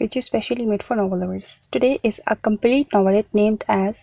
which is specially made for novel lovers. Today is a complete novelette named as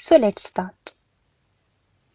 So let's start.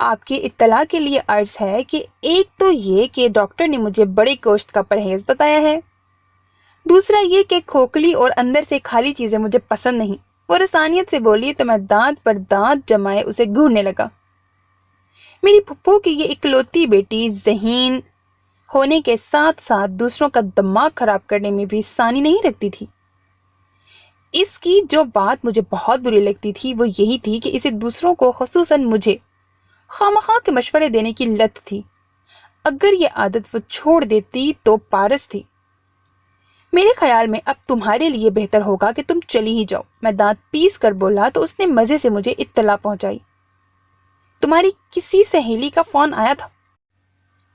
آپ کی اطلاع کے لیے عرض ہے کہ ایک تو یہ کہ ڈاکٹر نے مجھے بڑے گوشت کا پرہیز بتایا ہے، دوسرا یہ کہ کھوکھلی اور اندر سے خالی چیزیں مجھے پسند نہیں۔ وہ رسانیت سے بولی تو میں دانت پر دانت جمائے اسے گھورنے لگا۔ میری پھپھو کی یہ اکلوتی بیٹی ذہین ہونے کے ساتھ ساتھ دوسروں کا دماغ خراب کرنے میں بھی ثانی نہیں رکھتی تھی۔ اس کی جو بات مجھے بہت بری لگتی تھی وہ یہی تھی کہ اسے دوسروں کو خصوصاً مجھے خواہ کے مشورے دینے کی لت تھی۔ اگر یہ عادت وہ چھوڑ دیتی تو پارس تھی۔ میرے خیال میں اب تمہارے لیے بہتر ہوگا کہ تم چلی ہی جاؤ، میں دانت پیس کر بولا تو اس نے مزے سے مجھے اطلاع پہنچائی۔ تمہاری کسی سہیلی کا فون آیا تھا،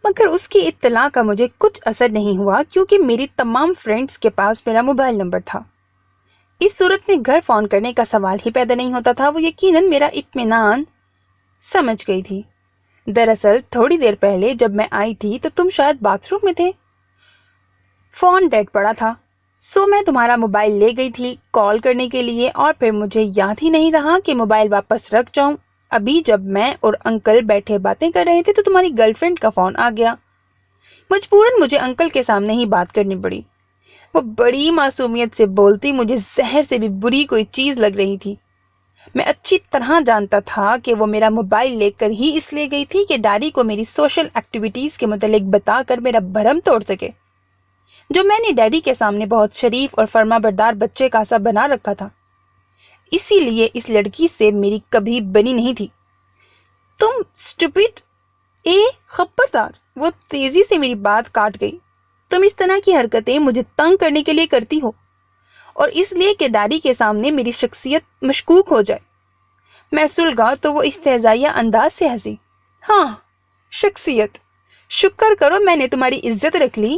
مگر اس کی اطلاع کا مجھے کچھ اثر نہیں ہوا کیونکہ میری تمام فرینڈز کے پاس میرا موبائل نمبر تھا۔ اس صورت میں گھر فون کرنے کا سوال ہی پیدا نہیں ہوتا تھا۔ وہ یقیناً میرا اطمینان سمجھ گئی تھی۔ دراصل تھوڑی دیر پہلے جب میں آئی تھی تو تم شاید باتھ روم میں تھے، فون ڈیڈ پڑا تھا، سو میں تمہارا موبائل لے گئی تھی کال کرنے کے لیے، اور پھر مجھے یاد ہی نہیں رہا کہ موبائل واپس رکھ جاؤں۔ ابھی جب میں اور انکل بیٹھے باتیں کر رہے تھے تو تمہاری گرل فرینڈ کا فون آ گیا۔ مجبوراً مجھے انکل کے سامنے ہی بات کرنی پڑی۔ وہ بڑی معصومیت سے بولتی مجھے زہر سے بھی بری کوئی چیز لگ رہی تھی۔ میں اچھی طرح جانتا تھا کہ وہ میرا موبائل لے کر ہی اس لیے گئی تھی کہ ڈیڈی کو میری سوشل ایکٹیویٹیز کے متعلق بتا کر میرا بھرم توڑ سکے، جو میں نے ڈیڈی کے سامنے بہت شریف اور فرما بردار بچے کا سا بنا رکھا تھا۔ اسی لیے اس لڑکی سے میری کبھی بنی نہیں تھی۔ تم اسٹوپڈ، خبردار، وہ تیزی سے میری بات کاٹ گئی۔ تم اس طرح کی حرکتیں مجھے تنگ کرنے کے لیے کرتی ہو، اور اس لیے کہ ڈیڈی کے سامنے میری شخصیت مشکوک ہو جائے۔ میں سلگا تو وہ استہزائیہ انداز سے ہنسی۔ ہاں، شخصیت، شکر کرو میں نے تمہاری عزت رکھ لی۔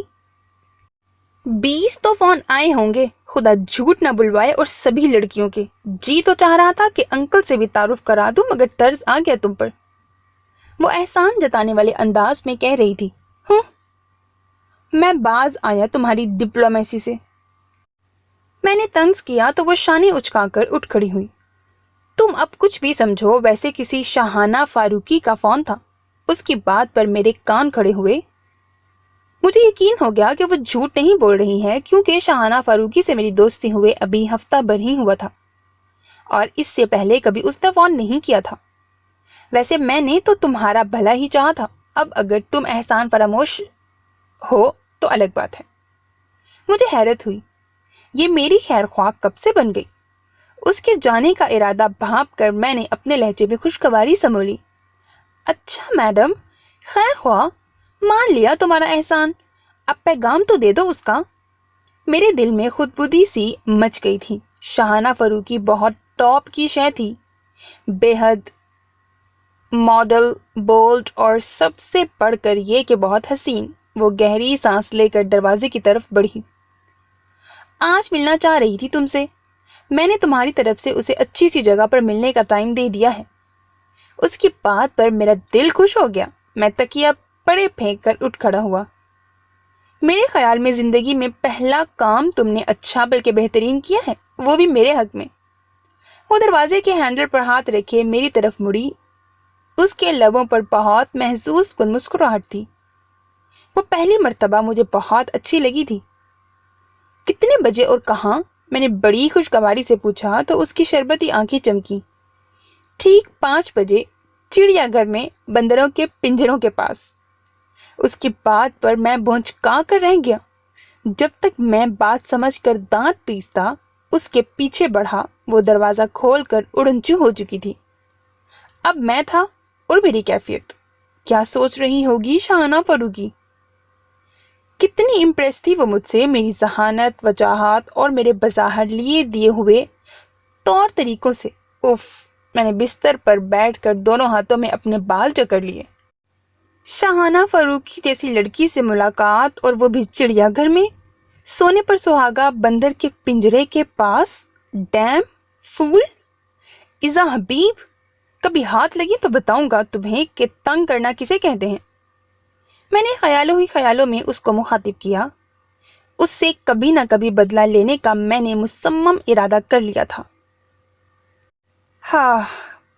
20 تو فون آئے ہوں گے، خدا جھوٹ نہ بلوائے، اور سبھی لڑکیوں کے۔ جی تو چاہ رہا تھا کہ انکل سے بھی تعارف کرا دوں مگر طرز آ گیا تم پر، وہ احسان جتانے والے انداز میں کہہ رہی تھی۔ ہوں، میں باز آیا تمہاری ڈپلومیسی سے۔ میں نے طنز کیا تو وہ شانے اچکا کر اٹھ کھڑی ہوئی۔ تم اب کچھ بھی سمجھو، ویسے کسی شاہانہ فاروقی کا فون تھا۔ اس کی بات پر میرے کان کھڑے ہوئے۔ مجھے یقین ہو گیا کہ وہ جھوٹ نہیں بول رہی ہے، کیونکہ شاہانہ فاروقی سے میری دوستی ہوئے ابھی ہفتہ بھر ہی ہوا تھا، اور اس سے پہلے کبھی اس نے فون نہیں کیا تھا۔ ویسے میں نے تو تمہارا بھلا ہی چاہا تھا، اب اگر تم احسان فراموش ہو تو الگ بات ہے۔ مجھے حیرت ہوئی، یہ میری خیر خواہ کب سے بن گئی؟ اس کے جانے کا ارادہ بھانپ کر میں نے اپنے لہجے میں خوشگواری سمولی۔ اچھا میڈم، خیر خواہ، مان لیا تمہارا احسان، اب پیغام تو دے دو اس کا۔ میرے دل میں خود بدی سی مچ گئی تھی۔ شاہانہ فاروقی بہت ٹاپ کی شے تھی، بے حد ماڈل، بولڈ، اور سب سے بڑھ کر یہ کہ بہت حسین۔ وہ گہری سانس لے کر دروازے کی طرف بڑھی۔ آج ملنا چاہ رہی تھی تم سے، میں نے تمہاری طرف سے اسے اچھی سی جگہ پر ملنے کا ٹائم دے دیا ہے۔ اس کی بات پر میرا دل خوش ہو گیا۔ میں تکیہ پڑے پھینک کر اٹھ کھڑا ہوا۔ میرے خیال میں زندگی میں پہلا کام تم نے اچھا بلکہ بہترین کیا ہے، وہ بھی میرے حق میں۔ وہ دروازے کے ہینڈل پر ہاتھ رکھے میری طرف مڑی۔ اس کے لبوں پر بہت محسوس کن مسکراہٹ تھی۔ وہ پہلی مرتبہ مجھے بہت اچھی لگی تھی۔ کتنے بجے اور کہاں؟ میں نے بڑی خوشگواری سے پوچھا تو اس کی شربتی آنکھیں چمکی۔ ٹھیک 5 بجے، چڑیا گھر میں بندروں کے پنجروں کے پاس۔ اس کی بات پر میں بھونچکا کر رہ گیا۔ جب تک میں بات سمجھ کر دانت پیستا اس کے پیچھے بڑھا، وہ دروازہ کھول کر اڑنچو ہو چکی تھی۔ اب میں تھا اور میری کیفیت۔ کیا سوچ رہی ہوگی شاہانہ فاروقی؟ کتنی امپریس تھی وہ مجھ سے، میری ذہانت، وجاہت اور میرے بظاہر لیے دیے ہوئے طور طریقوں سے۔ اف، میں نے بستر پر بیٹھ کر دونوں ہاتھوں میں اپنے بال جکڑ لیے۔ شاہانہ فاروقی جیسی لڑکی سے ملاقات، اور وہ بھی چڑیا گھر میں، سونے پر سہاگا بندر کے پنجرے کے پاس۔ ڈیم فول، ایزا حبیب، کبھی ہاتھ لگی تو بتاؤں گا تمہیں کہ تنگ کرنا کسے کہتے ہیں۔ میں نے خیالوں ہی خیالوں میں اس کو مخاطب کیا۔ اس سے کبھی نہ کبھی بدلہ لینے کا میں نے مصمم ارادہ کر لیا تھا۔ ہاں،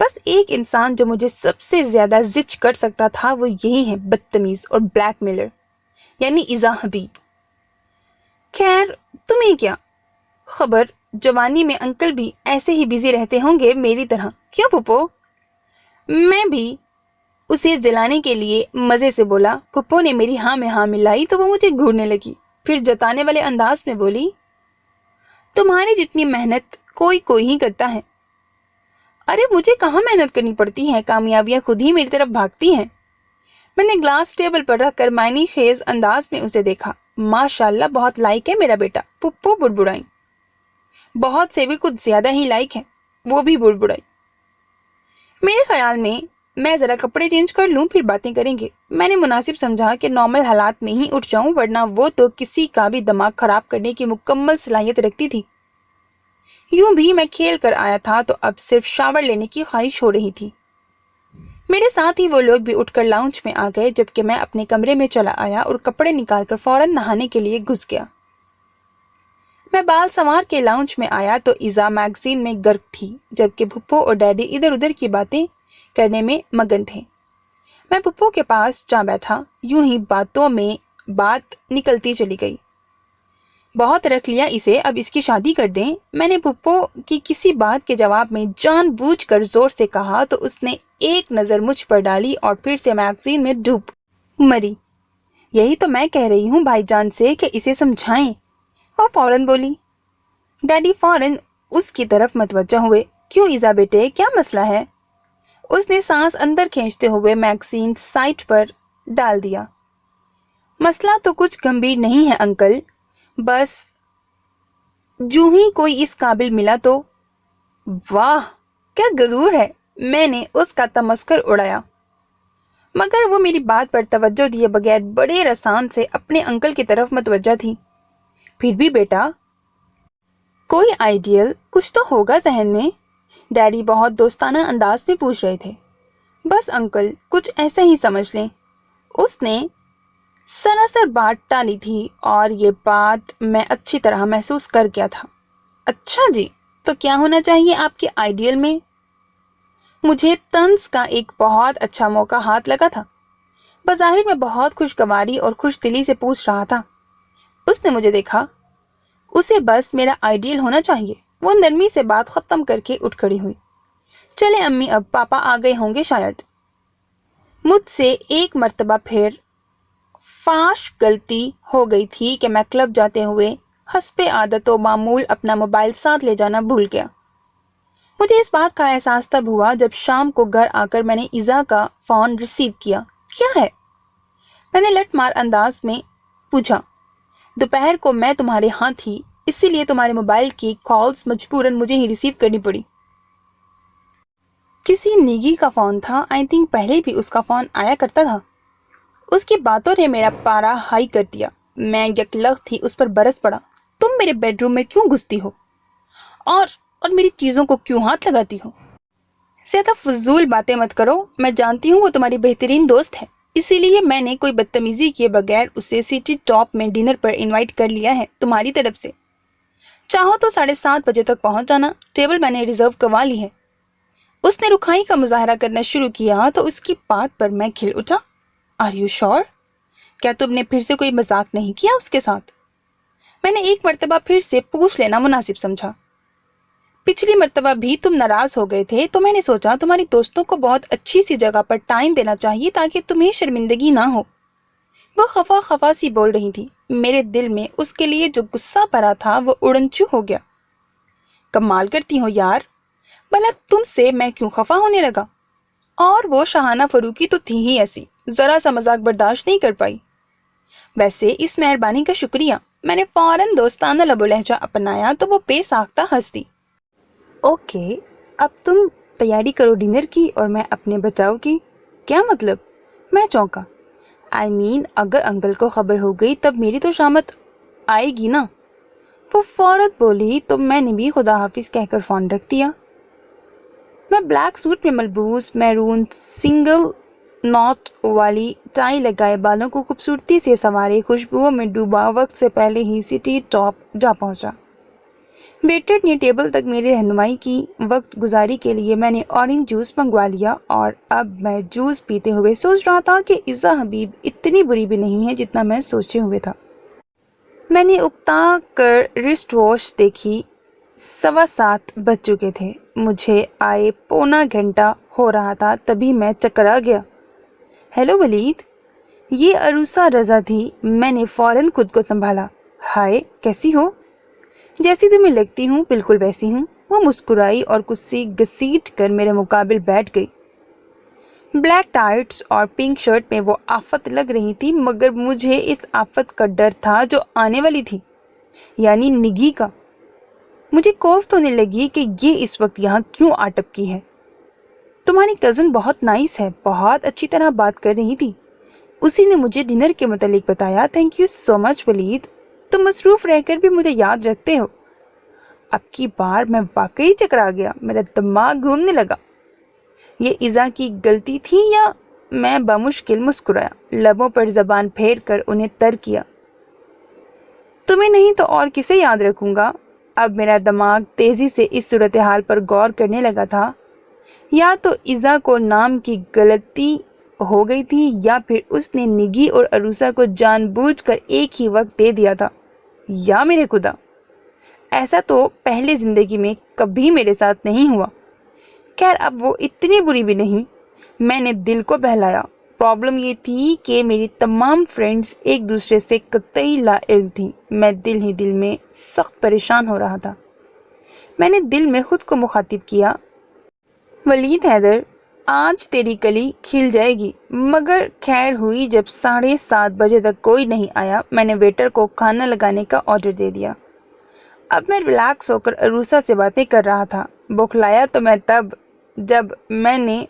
بس ایک انسان جو مجھے سب سے زیادہ زچ کر سکتا تھا وہ یہی ہے، بدتمیز اور بلیک میلر، یعنی ایذا حبیب۔ خیر تمہیں کیا خبر، جوانی میں انکل بھی ایسے ہی بزی رہتے ہوں گے میری طرح، کیوں پھپھو؟ میں بھی اسے جلانے کے لیے مزے سے بولا۔ پھپھو نے میری ہاں میں ہاں ملائی تو وہ مجھے گھورنے لگی، پھر جتانے والے انداز میں بولی، تمہاری جتنی محنت کوئی ہی کرتا ہے۔ ارے مجھے کہاں محنت کرنی پڑتی ہے، کامیابیاں خود ہی میری طرف بھاگتی ہیں۔ میں نے گلاس ٹیبل پر رکھ کر معنی خیز انداز میں اسے دیکھا۔ ماشاءاللہ بہت لائق ہے میرا بیٹا، پھپھو بڑبڑائی۔ بہت سے بھی کچھ زیادہ ہی لائق ہے، وہ بھی بڑبڑائی۔ میرے خیال میں ذرا کپڑے چینج کر لوں پھر باتیں کریں گے۔ میں نے مناسب سمجھا کہ نارمل حالات میں ہی اٹھ جاؤں، ورنہ وہ تو کسی کا بھی دماغ خراب کرنے کی مکمل صلاحیت رکھتی تھی۔ یوں بھی میں کھیل کر آیا تھا تو اب صرف شاور لینے کی خواہش ہو رہی تھی۔ میرے ساتھ ہی وہ لوگ بھی اٹھ کر لاؤنج میں آ گئے، جبکہ میں اپنے کمرے میں چلا آیا اور کپڑے نکال کر فوراً نہانے کے لیے گھس گیا۔ میں بال سنوار کے لاؤنج میں آیا تو ایذا میگزین میں غرق تھی، جبکہ پھپھو اور ڈیڈی ادھر ادھر کی باتیں کرنے میں مگن تھے۔ میں پھپھو کے پاس جا بیٹھا، یوں ہی باتوں میں بات نکلتی چلی گئی۔ بہت رکھ لیا اسے، اب اس کی شادی کر دیں۔ میں نے پھپھو کی کسی بات کے جواب میں جان بوجھ کر زور سے کہا تو اس نے ایک نظر مجھ پر ڈالی اور پھر سے میگزین میں ڈوب مری۔ یہی تو میں کہہ رہی ہوں بھائی جان سے کہ اسے سمجھائیں، وہ فوراً بولی۔ ڈیڈی فوراً اس کی طرف متوجہ ہوئے۔ کیوں ایذا بیٹے، کیا مسئلہ ہے؟ اس نے سانس اندر کھینچتے ہوئے میگزین سائٹ پر ڈال دیا۔ مسئلہ تو کچھ گمبھیر نہیں ہے انکل، بس جو ہی کوئی اس قابل ملا تو۔ واہ کیا غرور ہے، میں نے اس کا تمسخر اڑایا، مگر وہ میری بات پر توجہ دیے بغیر بڑے رسان سے اپنے انکل کی طرف متوجہ تھی۔ پھر بھی بیٹا کوئی آئیڈیل کچھ تو ہوگا ذہن میں، ڈیڈی بہت دوستانہ انداز میں پوچھ رہے تھے۔ بس انکل کچھ ایسا ہی سمجھ لیں، اس نے سراسر بات ٹالی تھی اور یہ بات میں اچھی طرح محسوس کر گیا تھا۔ اچھا جی، تو کیا ہونا چاہیے آپ کے آئیڈیل میں؟ مجھے طنز کا ایک بہت اچھا موقع ہاتھ لگا تھا۔ بظاہر میں بہت خوشگواری اور خوش دلی سے پوچھ رہا تھا۔ اس نے مجھے دیکھا، اسے بس میرا آئیڈیل ہونا چاہیے۔ وہ نرمی سے بات ختم کر کے اٹھ کھڑی ہوئی۔ چلے امی، اب پاپا آ گئے ہوں گے شاید۔ مجھ سے ایک مرتبہ پھر فاش غلطی ہو گئی تھی کہ میں کلب جاتے ہوئے حسب عادت و معمول اپنا موبائل ساتھ لے جانا بھول گیا۔ مجھے اس بات کا احساس تب ہوا جب شام کو گھر آ کر میں نے ایذا کا فون ریسیو کیا۔ کیا ہے؟ میں نے لٹ مار انداز میں پوچھا۔ دوپہر کو میں تمہارے ہاں تھی، اسی لیے تمہارے موبائل کی کالز مجبوراً مجھے ہی ریسیو کرنی پڑی۔ کسی نیگی کا فون تھا، آئی تھنک پہلے بھی اس کا فون آیا کرتا تھا۔ اس کی باتوں نے میرا پارا ہائی کر دیا۔ میں یکلخت ہی اس پر برس پڑا۔ تم میرے بیڈ روم میں کیوں گھستی ہو اور میری چیزوں کو کیوں ہاتھ لگاتی ہو؟ زیادہ فضول باتیں مت کرو، میں جانتی ہوں وہ تمہاری بہترین دوست ہے، اسی لیے میں نے کوئی بدتمیزی کیے بغیر اسے سٹی ٹاپ میں ڈنر پر انوائٹ کر لیا ہے تمہاری طرف سے۔ چاہو تو 7:30 بجے تک پہنچ جانا، ٹیبل میں نے ریزرو کروا لی ہے۔ اس نے رکھائی کا مظاہرہ کرنا شروع کیا تو اس کی بات پر میں کھل اٹھا۔ آر یو شور؟ کیا تم نے پھر سے کوئی مذاق نہیں کیا اس کے ساتھ؟ میں نے ایک مرتبہ پھر سے پوچھ لینا مناسب سمجھا۔ پچھلی مرتبہ بھی تم ناراض ہو گئے تھے تو میں نے سوچا تمہاری دوستوں کو بہت اچھی سی جگہ پر ٹائم دینا چاہیے تاکہ تمہیں شرمندگی نہ ہو۔ وہ خفا سی بول رہی تھی۔ میرے دل میں اس کے لیے جو غصہ بھرا تھا وہ اڑنچو ہو گیا۔ کمال کرتی ہو یار، بھلا تم سے میں کیوں خفا ہونے لگا؟ اور وہ شاہانہ فروخی تو تھی ہی ایسی، ذرا سا مذاق برداشت نہیں کر پائی۔ ویسے اس مہربانی کا شکریہ، میں نے فوراً دوستانہ لب و لہجہ اپنایا تو وہ بے ساختہ ہنس دی۔ اوکے، اب تم تیاری کرو ڈنر کی اور میں اپنے بچاؤ کی۔ کیا مطلب؟ میں چونکا۔ آئی مین اگر انکل کو خبر ہو گئی تب میری تو شامت آئے گی نا۔ وہ فوراً بولی تو میں نے بھی خدا حافظ کہہ کر فون رکھ دیا۔ میں بلیک سوٹ میں ملبوس میرون سنگل ناٹ والی ٹائی لگائے بالوں کو خوبصورتی سے سنوارے خوشبوؤں میں ڈوبا وقت سے پہلے ہی سٹی ٹاپ جا پہنچا۔ ویٹر نے ٹیبل تک میری رہنمائی کی. وقت گزاری کے لیے میں نے اورنج جوس منگوا لیا اور اب میں جوس پیتے ہوئے سوچ رہا تھا کہ عزا حبیب اتنی بری بھی نہیں ہے جتنا میں سوچے ہوئے تھا. میں نے اکتا کر رسٹ واچ دیکھی. 7:15 بج چکے تھے. مجھے آئے پونا گھنٹہ ہو رہا تھا تبھی میں چکرا گیا. ہیلو ولید. یہ عروسہ رضا تھی. میں نے فوراً خود کو سنبھالا. ہائے کیسی ہو؟ جیسی تمہیں لگتی ہوں بالکل ویسی ہوں. وہ مسکرائی اور کرسی گھسیٹ کر میرے مقابل بیٹھ گئی. بلیک ٹائٹس اور پنک شرٹ میں وہ آفت لگ رہی تھی مگر مجھے اس آفت کا ڈر تھا جو آنے والی تھی یعنی نگی کا. مجھے کوفت ہونے لگی کہ یہ اس وقت یہاں کیوں آ ٹپکی ہے. تمہاری کزن بہت نائس ہے. بہت اچھی طرح بات کر رہی تھی. اسی نے مجھے ڈنر کے متعلق بتایا. تھینک یو سو مچ ولید. تم مصروف رہ کر بھی مجھے یاد رکھتے ہو. اب کی بار میں واقعی چکرا گیا. میرا دماغ گھومنے لگا. یہ عزا کی غلطی تھی یا میں بمشکل مسکرایا. لبوں پر زبان پھیر کر انہیں تر کیا. تمہیں نہیں تو اور کسے یاد رکھوں گا. اب میرا دماغ تیزی سے اس صورتحال پر غور کرنے لگا تھا. یا تو عزا کو نام کی غلطی ہو گئی تھی یا پھر اس نے نگی اور عروسہ کو جان بوجھ کر ایک ہی وقت دے دیا تھا. یا میرے خدا ایسا تو پہلے زندگی میں کبھی میرے ساتھ نہیں ہوا. خیر اب وہ اتنی بری بھی نہیں. میں نے دل کو بہلایا. پرابلم یہ تھی کہ میری تمام فرینڈز ایک دوسرے سے قطعی لا علم تھیں. میں دل ہی دل میں سخت پریشان ہو رہا تھا. میں نے دل میں خود کو مخاطب کیا. ولید حیدر آج تیری کلی کھل جائے گی. مگر خیر ہوئی جب 7:30 بجے تک کوئی نہیں آیا. میں نے ویٹر کو کھانا لگانے کا آرڈر دے دیا. اب میں ریلیکس ہو کر عروسہ سے باتیں کر رہا تھا. بخلایا تو میں تب جب میں نے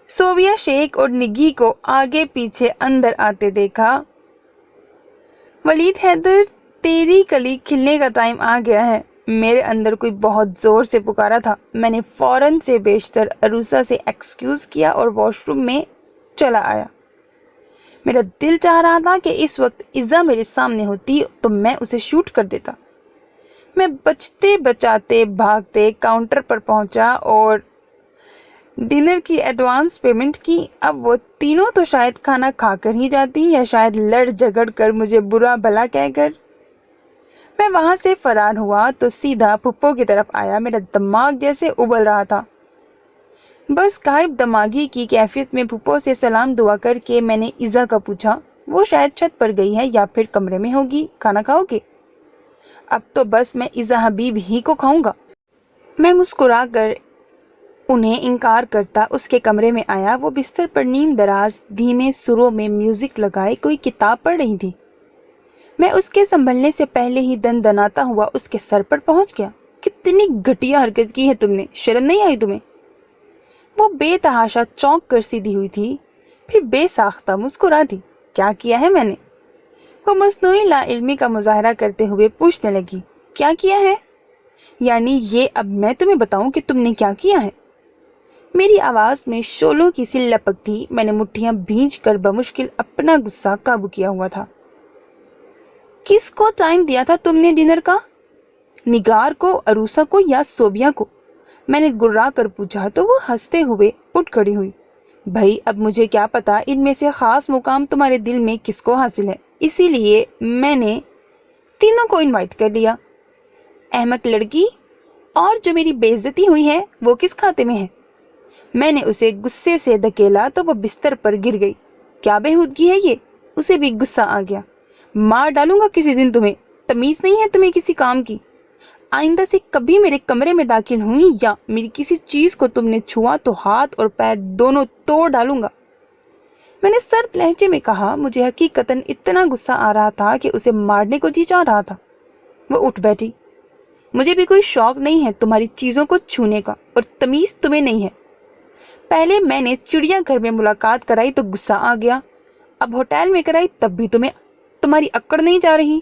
صوبیہ شیخ اور نگی کو آگے پیچھے اندر آتے دیکھا. ولید حیدر تیری کلی کھلنے کا ٹائم آ گیا ہے. میرے اندر کوئی بہت زور سے پکارا تھا. میں نے فوراً سے بیشتر عروسہ سے ایکسکیوز کیا اور واش روم میں چلا آیا. میرا دل چاہ رہا تھا کہ اس وقت عزا میرے سامنے ہوتی تو میں اسے شوٹ کر دیتا. میں بچتے بچاتے بھاگتے کاؤنٹر پر پہنچا اور ڈنر کی ایڈوانس پیمنٹ کی. اب وہ تینوں تو شاید کھانا کھا کر ہی جاتی یا شاید لڑ جھگڑ کر مجھے برا بھلا کہہ کر. میں وہاں سے فرار ہوا تو سیدھا پھپھو کی طرف آیا. میرا دماغ جیسے ابل رہا تھا. بس غائب دماغی کی کیفیت میں پھپھو سے سلام دعا کر کے میں نے عزا کا پوچھا. وہ شاید چھت پر گئی ہے یا پھر کمرے میں ہوگی. کھانا کھاؤ گے؟ اب تو بس میں عزا حبیب ہی کو کھاؤں گا. میں مسکرا کر انہیں انکار کرتا اس کے کمرے میں آیا. وہ بستر پر نیم دراز دھیمے سروں میں میوزک لگائے کوئی کتاب پڑھ رہی تھی. میں اس کے سنبھلنے سے پہلے ہی دن دناتا ہوا اس کے سر پر پہنچ گیا. کتنی گھٹیا حرکت کی ہے تم نے. شرم نہیں آئی تمہیں؟ وہ بے تحاشا چونک کر سیدھی ہوئی تھی پھر بے ساختہ مسکرا دی. کیا کیا ہے میں نے؟ وہ مصنوعی لا علمی کا مظاہرہ کرتے ہوئے پوچھنے لگی. کیا کیا ہے؟ یعنی یہ اب میں تمہیں بتاؤں کہ تم نے کیا کیا ہے؟ میری آواز میں شولوں کی سی لپک تھی. میں نے مٹھیاں بھینج کر بمشکل اپنا غصہ قابو کیا ہوا تھا. کس کو ٹائم دیا تھا تم نے ڈنر کا؟ نگار کو, عروسہ کو یا صوبیہ کو؟ میں نے گرا کر پوچھا تو وہ ہنستے ہوئے اٹھ کھڑی ہوئی. بھائی اب مجھے کیا پتا ان میں سے خاص مقام تمہارے دل میں کس کو حاصل ہے. اسی لیے میں نے تینوں کو انوائٹ کر لیا. احمق لڑکی, اور جو میری بے عزتی ہوئی ہے وہ کس کھاتے میں ہے؟ میں نے اسے غصے سے دھکیلا تو وہ بستر پر گر گئی. کیا بےہودگی ہے یہ؟ اسے بھی غصہ آ گیا. مار ڈالوں گا کسی دن تمہیں. تمیز نہیں ہے تمہیں کسی کام کی. آئندہ سے کبھی میرے کمرے میں داخل ہوئی یا میری کسی چیز کو تم نے چھوا تو ہاتھ اور پیر دونوں توڑ ڈالوں گا. میں نے سرد لہجے میں کہا. مجھے حقیقتاً اتنا غصہ آ رہا تھا کہ اسے مارنے کو جی چاہ رہا تھا. وہ اٹھ بیٹھی. مجھے بھی کوئی شوق نہیں ہے تمہاری چیزوں کو چھونے کا اور تمیز تمہیں نہیں ہے. پہلے میں نے چڑیا گھر میں ملاقات کرائی تو غصہ آ گیا. اب ہوٹل میں کرائی تب بھی تمہاری اکڑ نہیں جا رہی.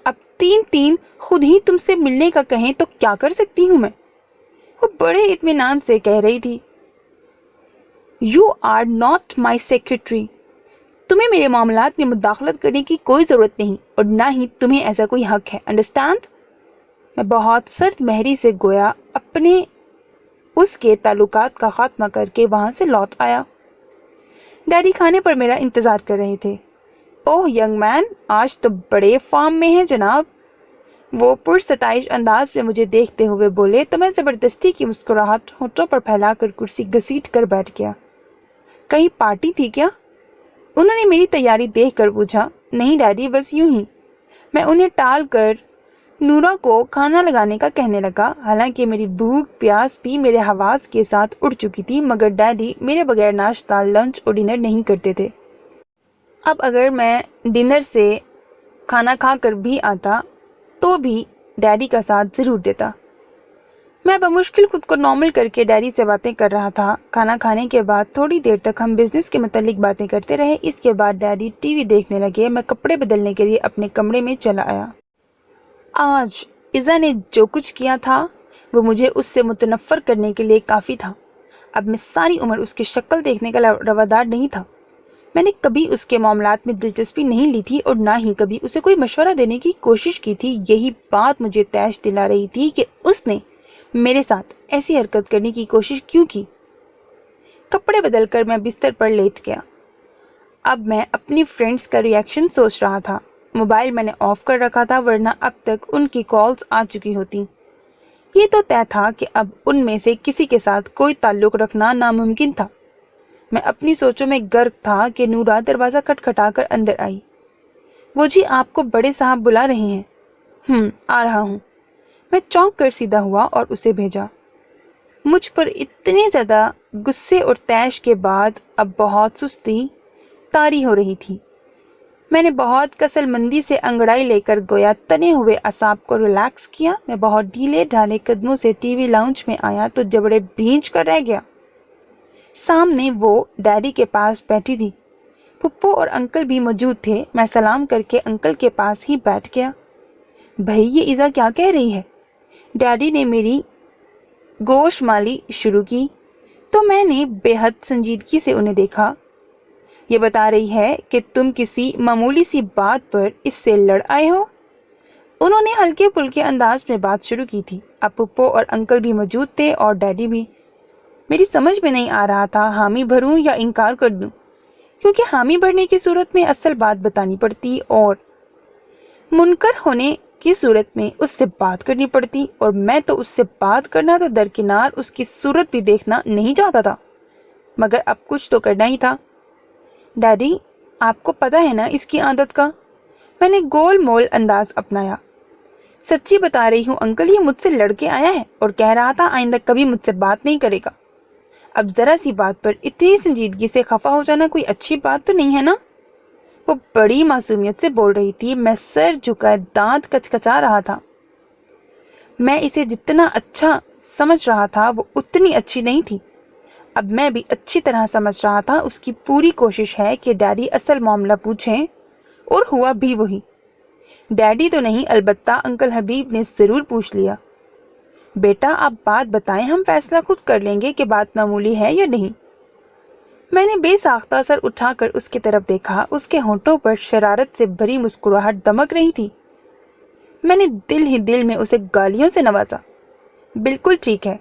اب تین خود ہی تم سے ملنے کا کہیں تو کیا کر سکتی ہوں میں؟ وہ بڑے اطمینان سے کہہ رہی تھی. You are not my secretary. تمہیں میرے معاملات میں مداخلت کرنے کی کوئی ضرورت نہیں اور نہ ہی تمہیں ایسا کوئی حق ہے. انڈرسٹینڈ؟ میں بہت سرد مہری سے گویا اپنے اس کے تعلقات کا خاتمہ کر کے وہاں سے لوٹ آیا۔ ڈیڈی کھانے پر میرا انتظار کر رہے تھے۔ اوہ ینگ مین، آج تو بڑے فارم میں ہیں جناب، وہ پرستائش انداز میں مجھے دیکھتے ہوئے بولے تو میں زبردستی کی مسکراہٹ ہونٹوں پر پھیلا کر کرسی گھسیٹ کر بیٹھ گیا۔ کہیں پارٹی تھی کیا؟ انہوں نے میری تیاری دیکھ کر پوچھا۔ نہیں ڈیڈی، بس یوں ہی۔ میں انہیں ٹال کر نورا کو کھانا لگانے کا کہنے لگا، حالانکہ میری بھوک پیاس بھی میرے حواس کے ساتھ اڑ چکی تھی، مگر ڈیڈی میرے بغیر ناشتہ، لنچ اور ڈنر نہیں کرتے تھے۔ اب اگر میں ڈنر سے کھانا کھا کر بھی آتا تو بھی ڈیڈی کا ساتھ ضرور دیتا۔ میں بمشکل خود کو نارمل کر کے ڈیڈی سے باتیں کر رہا تھا۔ کھانا کھانے کے بعد تھوڑی دیر تک ہم بزنس کے متعلق باتیں کرتے رہے۔ اس کے بعد ڈیڈی ٹی وی دیکھنے لگے۔ میں کپڑے بدلنے کے لیے اپنے کمرے میں چلا آیا۔ آج ایزا نے جو کچھ کیا تھا وہ مجھے اس سے متنفر کرنے کے لیے کافی تھا۔ اب میں ساری عمر اس کی شکل دیکھنے کا روادار نہیں تھا۔ میں نے کبھی اس کے معاملات میں دلچسپی نہیں لی تھی اور نہ ہی کبھی اسے کوئی مشورہ دینے کی کوشش کی تھی۔ یہی بات مجھے طیش دلا رہی تھی کہ اس نے میرے ساتھ ایسی حرکت کرنے کی کوشش کیوں کی۔ کپڑے بدل کر میں بستر پر لیٹ گیا۔ اب میں اپنی فرینڈز کا ریاکشن سوچ رہا تھا۔ موبائل میں نے آف کر رکھا تھا، ورنہ اب تک ان کی کالز آ چکی ہوتی۔ یہ تو طے تھا کہ اب ان میں سے کسی کے ساتھ کوئی تعلق رکھنا ناممکن تھا۔ میں اپنی سوچوں میں غرق تھا کہ نورا دروازہ کھٹکھٹا کر اندر آئی۔ وہ جی آپ کو بڑے صاحب بلا رہے ہیں۔ آ رہا ہوں۔ میں چونک کر سیدھا ہوا اور اسے بھیجا۔ مجھ پر اتنے زیادہ غصے اور طیش کے بعد اب بہت سستی طاری ہو رہی تھی۔ میں نے بہت کسل مندی سے انگڑائی لے کر گویا تنے ہوئے اعصاب کو ریلیکس کیا۔ میں بہت ڈھیلے ڈھالے قدموں سے ٹی وی لاؤنج میں آیا تو جبڑے بھینچ کر رہ گیا۔ سامنے وہ ڈیڈی کے پاس بیٹھی تھی۔ پھپھو اور انکل بھی موجود تھے۔ میں سلام کر کے انکل کے پاس ہی بیٹھ گیا۔ بھائی یہ ایزا کیا کہہ رہی ہے؟ ڈیڈی نے میری گوش مالی شروع کی تو میں نے بے حد سنجیدگی سے انہیں دیکھا۔ یہ بتا رہی ہے کہ تم کسی معمولی سی بات پر اس سے لڑ آئے ہو۔ انہوں نے ہلکے پھلکے انداز میں بات شروع کی تھی۔ اب پھپھو اور انکل بھی موجود تھے اور ڈیڈی بھی۔ میری سمجھ میں نہیں آ رہا تھا حامی بھروں یا انکار کر دوں، کیونکہ حامی بھرنے کی صورت میں اصل بات بتانی پڑتی اور منکر ہونے کی صورت میں اس سے بات کرنی پڑتی، اور میں تو اس سے بات کرنا تو درکنار اس کی صورت بھی دیکھنا نہیں چاہتا تھا، مگر اب کچھ تو کرنا ہی تھا۔ ڈیڈی آپ کو پتہ ہے نا اس کی عادت کا؟ میں نے گول مول انداز اپنایا۔ سچی بتا رہی ہوں انکل، یہ مجھ سے لڑ کے آیا ہے اور کہہ رہا تھا آئندہ کبھی مجھ سے بات نہیں کرے گا۔ اب ذرا سی بات پر اتنی سنجیدگی سے خفا ہو جانا کوئی اچھی بات تو نہیں ہے نا؟ وہ بڑی معصومیت سے بول رہی تھی۔ میں سر جھکائے دانت کچکچا رہا تھا۔ میں اسے جتنا اچھا سمجھ رہا تھا وہ اتنی اچھی نہیں تھی۔ اب میں بھی اچھی طرح سمجھ رہا تھا اس کی پوری کوشش ہے کہ ڈیڈی اصل معاملہ پوچھیں، اور ہوا بھی وہی۔ ڈیڈی تو نہیں، البتہ انکل حبیب نے ضرور پوچھ لیا۔ بیٹا آپ بات بتائیں، ہم فیصلہ خود کر لیں گے کہ بات معمولی ہے یا نہیں۔ میں نے بے ساختہ سر اٹھا کر اس کی طرف دیکھا۔ اس کے ہونٹوں پر شرارت سے بھری مسکراہٹ دمک رہی تھی۔ میں نے دل ہی دل میں اسے گالیوں سے نوازا۔ بالکل ٹھیک ہے،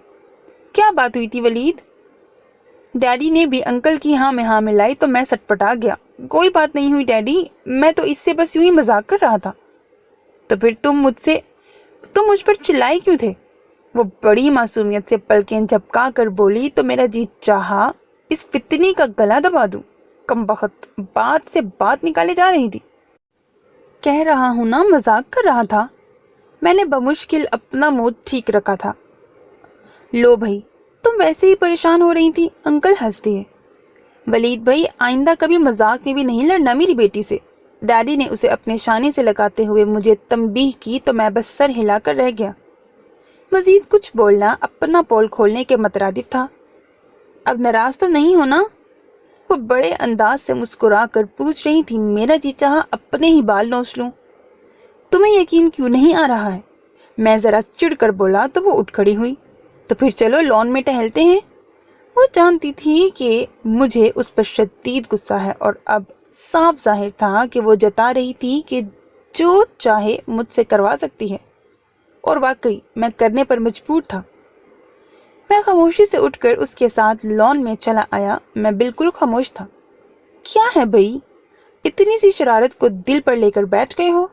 کیا بات ہوئی تھی ولید؟ ڈیڈی نے بھی انکل کی ہاں میں ہاں ملائی تو میں سٹپٹا گیا۔ کوئی بات نہیں ہوئی ڈیڈی، میں تو اس سے بس یوں ہی مذاق کر رہا تھا۔ تو پھر تم مجھ پر چلائے کیوں تھے؟ وہ بڑی معصومیت سے پلکیں جھپکا کر بولی تو میرا جی چاہا اس فتنی کا گلا دبا دوں۔ کم بخت بات سے بات نکالے جا رہی تھی۔ کہہ رہا ہوں نا مذاق کر رہا تھا۔ میں نے بمشکل اپنا موڈ ٹھیک رکھا تھا۔ لو بھائی تم ویسے ہی پریشان ہو رہی تھی، انکل ہنس دیے۔ ولید بھائی آئندہ کبھی مذاق میں بھی نہیں لڑنا میری بیٹی سے۔ ڈیڈی نے اسے اپنے شانے سے لگاتے ہوئے مجھے تنبیہ کی تو میں بس سر ہلا کر رہ گیا۔ مزید کچھ بولنا اپنا پول کھولنے کے مترادف تھا۔ اب ناراض تو نہیں ہونا؟ وہ بڑے انداز سے مسکرا کر پوچھ رہی تھی۔ میرا جی چاہا اپنے ہی بال نوچ لوں۔ تمہیں یقین کیوں نہیں آ رہا ہے؟ میں ذرا چڑ کر بولا تو وہ اٹھ کھڑی ہوئی۔ تو پھر چلو لان میں ٹہلتے ہیں۔ وہ جانتی تھی کہ مجھے اس پر شدید غصہ ہے، اور اب صاف ظاہر تھا کہ وہ جتا رہی تھی کہ جو چاہے مجھ سے کروا سکتی ہے۔ اور واقعی میں کرنے پر مجبور تھا۔ میں خاموشی سے اٹھ کر اس کے ساتھ لان میں چلا آیا۔ میں بالکل خاموش تھا۔ کیا ہے بھئی؟ اتنی سی شرارت کو دل پر لے کر بیٹھ گئے ہو؟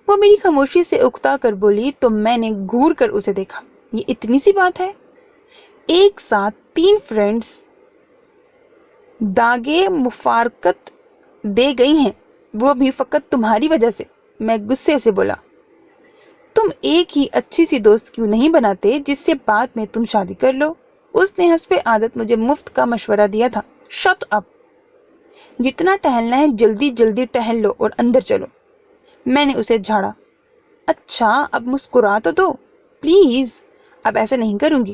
وہ میری خاموشی سے اکتا کر بولی تو میں نے گھور کر اسے دیکھا۔ یہ اتنی سی بات ہے؟ ایک ساتھ 3 فرینڈز داغے مفارقت دے گئی ہیں، وہ بھی فقط تمہاری وجہ سے۔ میں غصے سے بولا، تم ایک ہی اچھی سی دوست کیوں نہیں بناتے جس سے بعد میں تم شادی کر لو؟ اس نے حسب عادت مجھے مفت کا مشورہ دیا تھا۔ Shut up! جتنا ٹہلنا ہے جلدی جلدی ٹہل لو اور اندر چلو۔ میں نے اسے جھاڑا۔ اچھا اب مسکرا تو دو پلیز۔ اب ایسا نہیں کروں گی۔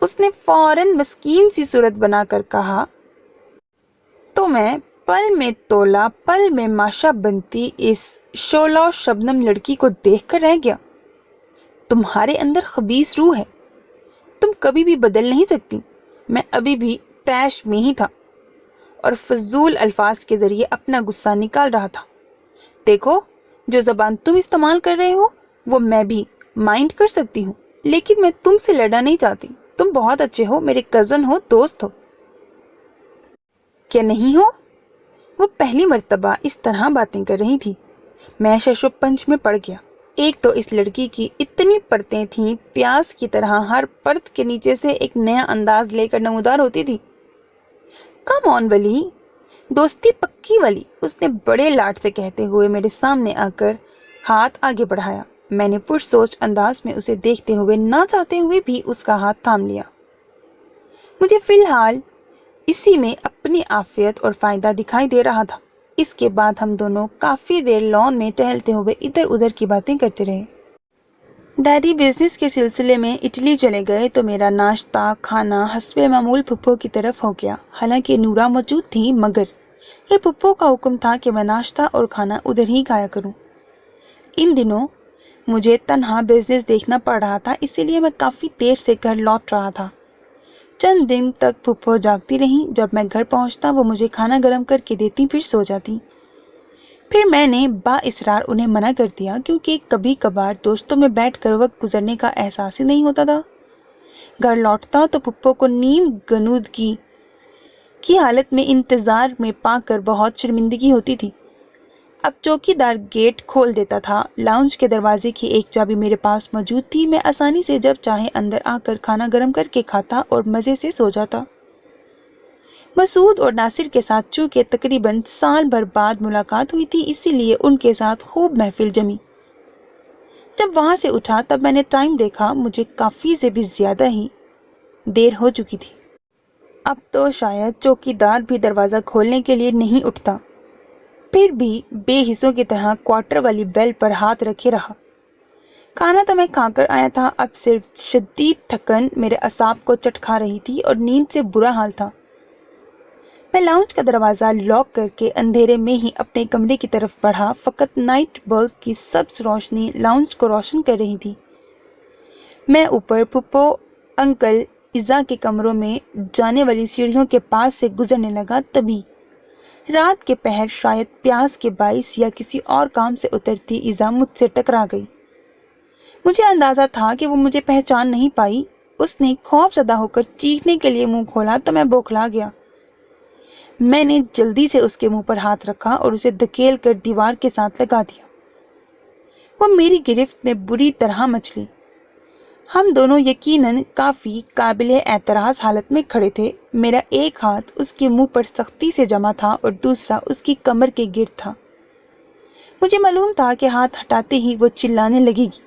اس نے فوراً مسکین سی صورت بنا کر کہا، تو میں پل میں تولا پل میں ماشا بنتی اس شعلہ و شبنم لڑکی کو دیکھ کر رہ گیا۔ تمہارے اندر خبیث روح ہے، تم کبھی بھی بدل نہیں سکتی۔ میں ابھی بھی طیش میں ہی تھا اور فضول الفاظ کے ذریعے اپنا غصہ نکال رہا تھا۔ دیکھو، جو زبان تم استعمال کر رہے ہو وہ میں بھی مائنڈ کر سکتی ہوں، لیکن میں تم سے لڑنا نہیں چاہتی۔ تم بہت اچھے ہو، میرے کزن ہو، دوست ہو۔ کیا نہیں ہو؟ وہ پہلی مرتبہ اس طرح باتیں کر رہی تھی۔ میں شش و پنج میں پڑ گیا۔ ایک تو اس لڑکی کی اتنی پرتیں تھیں، پیاز کی طرح ہر پرت کے نیچے سے ایک نیا انداز لے کر نمودار ہوتی تھی۔ کم آن ولی، دوستی پکی والی، اس نے بڑے لاڈ سے کہتے ہوئے میرے سامنے آ کر ہاتھ آگے بڑھایا۔ میں نے پرسوچ انداز میں اسے دیکھتے ہوئے نہ چاہتے ہوئے بھی اس کا ہاتھ تھام لیا۔ مجھے فی الحال اسی میں اپنی عافیت اور فائدہ دکھائی دے رہا تھا۔ اس کے بعد ہم دونوں کافی دیر لان میں ٹہلتے ہوئے ادھر ادھر کی باتیں کرتے رہے۔ ڈیڈی بزنس کے سلسلے میں اٹلی چلے گئے تو میرا ناشتہ کھانا حسب معمول پھپھو کی طرف ہو گیا۔ حالانکہ نورا موجود تھی، مگر یہ پھپھو کا حکم تھا کہ میں ناشتہ اور کھانا ادھر ہی کھایا کروں۔ ان دنوں مجھے تنہا بزنس دیکھنا پڑ رہا تھا، اسی لیے میں کافی دیر سے گھر لوٹ رہا تھا۔ چند دن تک پھپھو جاگتی رہیں۔ جب میں گھر پہنچتا وہ مجھے کھانا گرم کر کے دیتی، پھر سو جاتی۔ پھر میں نے با اصرار انہیں منع کر دیا، کیونکہ کبھی کبھار دوستوں میں بیٹھ کر وقت گزرنے کا احساس ہی نہیں ہوتا تھا۔ گھر لوٹتا تو پھپھو کو نیم غنودگی کی حالت میں انتظار میں پا کر بہت شرمندگی ہوتی تھی۔ اب چوکی دار گیٹ کھول دیتا تھا۔ لاؤنج کے دروازے کی ایک چابی میرے پاس موجود تھی۔ میں آسانی سے جب چاہے اندر آ کر کھانا گرم کر کے کھاتا اور مزے سے سو جاتا۔ مسعود اور ناصر کے ساتھ چونکہ تقریباً سال بھر بعد ملاقات ہوئی تھی، اسی لیے ان کے ساتھ خوب محفل جمی۔ جب وہاں سے اٹھا تب میں نے ٹائم دیکھا، مجھے کافی سے بھی زیادہ ہی دیر ہو چکی تھی۔ اب تو شاید چوکی دار بھی دروازہ کھولنے کے لیے نہیں اٹھتا، پھر بھی بے حصوں کی طرح کوارٹر والی بیل پر ہاتھ رکھے رہا۔ کھانا تو میں کھا کر آیا تھا، اب صرف شدید تھکن میرے اعصاب کو چٹکھا رہی تھی اور نیند سے برا حال تھا۔ میں لاؤنج کا دروازہ لاک کر کے اندھیرے میں ہی اپنے کمرے کی طرف بڑھا۔ فقط نائٹ بلب کی سبز روشنی لاؤنج کو روشن کر رہی تھی۔ میں اوپر پھپھو انکل ایزا کے کمروں میں جانے والی سیڑھیوں کے پاس سے گزرنے لگا، تبھی رات کے پہر شاید پیاس کے باعث یا کسی اور کام سے اترتی ایزا مجھ سے ٹکرا گئی۔ مجھے اندازہ تھا کہ وہ مجھے پہچان نہیں پائی۔ اس نے خوف زدہ ہو کر چیخنے کے لیے منہ کھولا تو میں بوکھلا گیا۔ میں نے جلدی سے اس کے منہ پر ہاتھ رکھا اور اسے دھکیل کر دیوار کے ساتھ لگا دیا۔ وہ میری گرفت میں بری طرح مچلی۔ ہم دونوں یقیناً کافی قابل اعتراض حالت میں کھڑے تھے۔ میرا ایک ہاتھ اس کے منہ پر سختی سے جمع تھا اور دوسرا اس کی کمر کے گرد تھا۔ مجھے معلوم تھا کہ ہاتھ ہٹاتے ہی وہ چلانے لگے گی،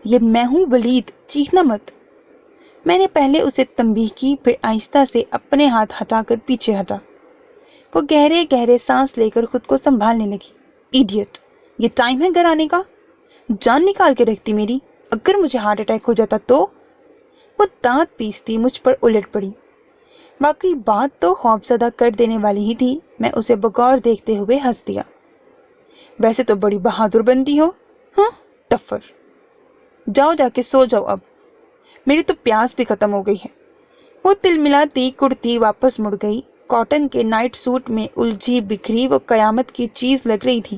یہ میں ہوں ولید، چیخنا مت۔ میں نے پہلے اسے تنبیہ کی، پھر آہستہ سے اپنے ہاتھ ہٹا کر پیچھے ہٹا۔ وہ گہرے گہرے سانس لے کر خود کو سنبھالنے لگی۔ ایڈیٹ، یہ ٹائم ہے گھر آنے کا؟ جان نکال کے رکھتی میری، اگر مجھے ہارٹ اٹیک ہو جاتا تو؟ وہ دانت پیستی مجھ پر الٹ پڑی۔ باقی بات تو خوفزدہ کر دینے والی ہی تھی۔ میں اسے بغور دیکھتے ہوئے ہنس دیا۔ ویسے تو بڑی بہادر بنتی ہو، ہاں ٹفر۔ جاؤ جا کے سو جاؤ، اب میری تو پیاس بھی ختم ہو گئی ہے۔ وہ تلملاتی کرتی واپس مڑ گئی۔ کاٹن کے نائٹ سوٹ میں الجھی بکھری وہ قیامت کی چیز لگ رہی تھی۔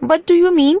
What do you mean?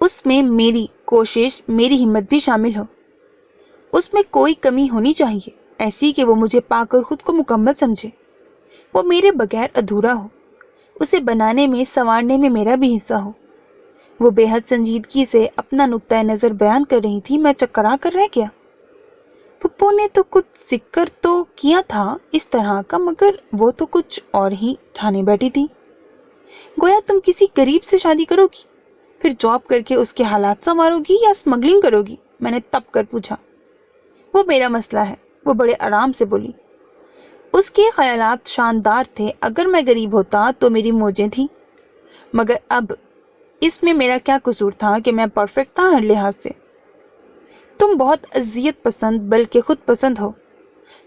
اس میں میری کوشش، میری ہمت بھی شامل ہو۔ اس میں کوئی کمی ہونی چاہیے، ایسی کہ وہ مجھے پا کر خود کو مکمل سمجھے، وہ میرے بغیر ادھورا ہو، اسے بنانے میں، سنوارنے میں میرا بھی حصہ ہو۔ وہ بے حد سنجیدگی سے اپنا نقطۂ نظر بیان کر رہی تھی، میں چکرا کر رہ گیا۔ پھپھو نے تو کچھ ذکر تو کیا تھا اس طرح کا، مگر وہ تو کچھ اور ہی ٹھانے بیٹھی تھی۔ گویا تم کسی غریب سے شادی کرو گی، پھر جاب کر کے اس کے حالات سنوارو گی یا اسمگلنگ کرو گی؟ میں نے تپ کر پوچھا۔ وہ میرا مسئلہ ہے، وہ بڑے آرام سے بولی۔ اس کے خیالات شاندار تھے۔ اگر میں غریب ہوتا تو میری موجیں تھیں، مگر اب اس میں میرا کیا قصور تھا کہ میں پرفیکٹ تھا ہر لحاظ سے۔ تم بہت اذیت پسند بلکہ خود پسند ہو۔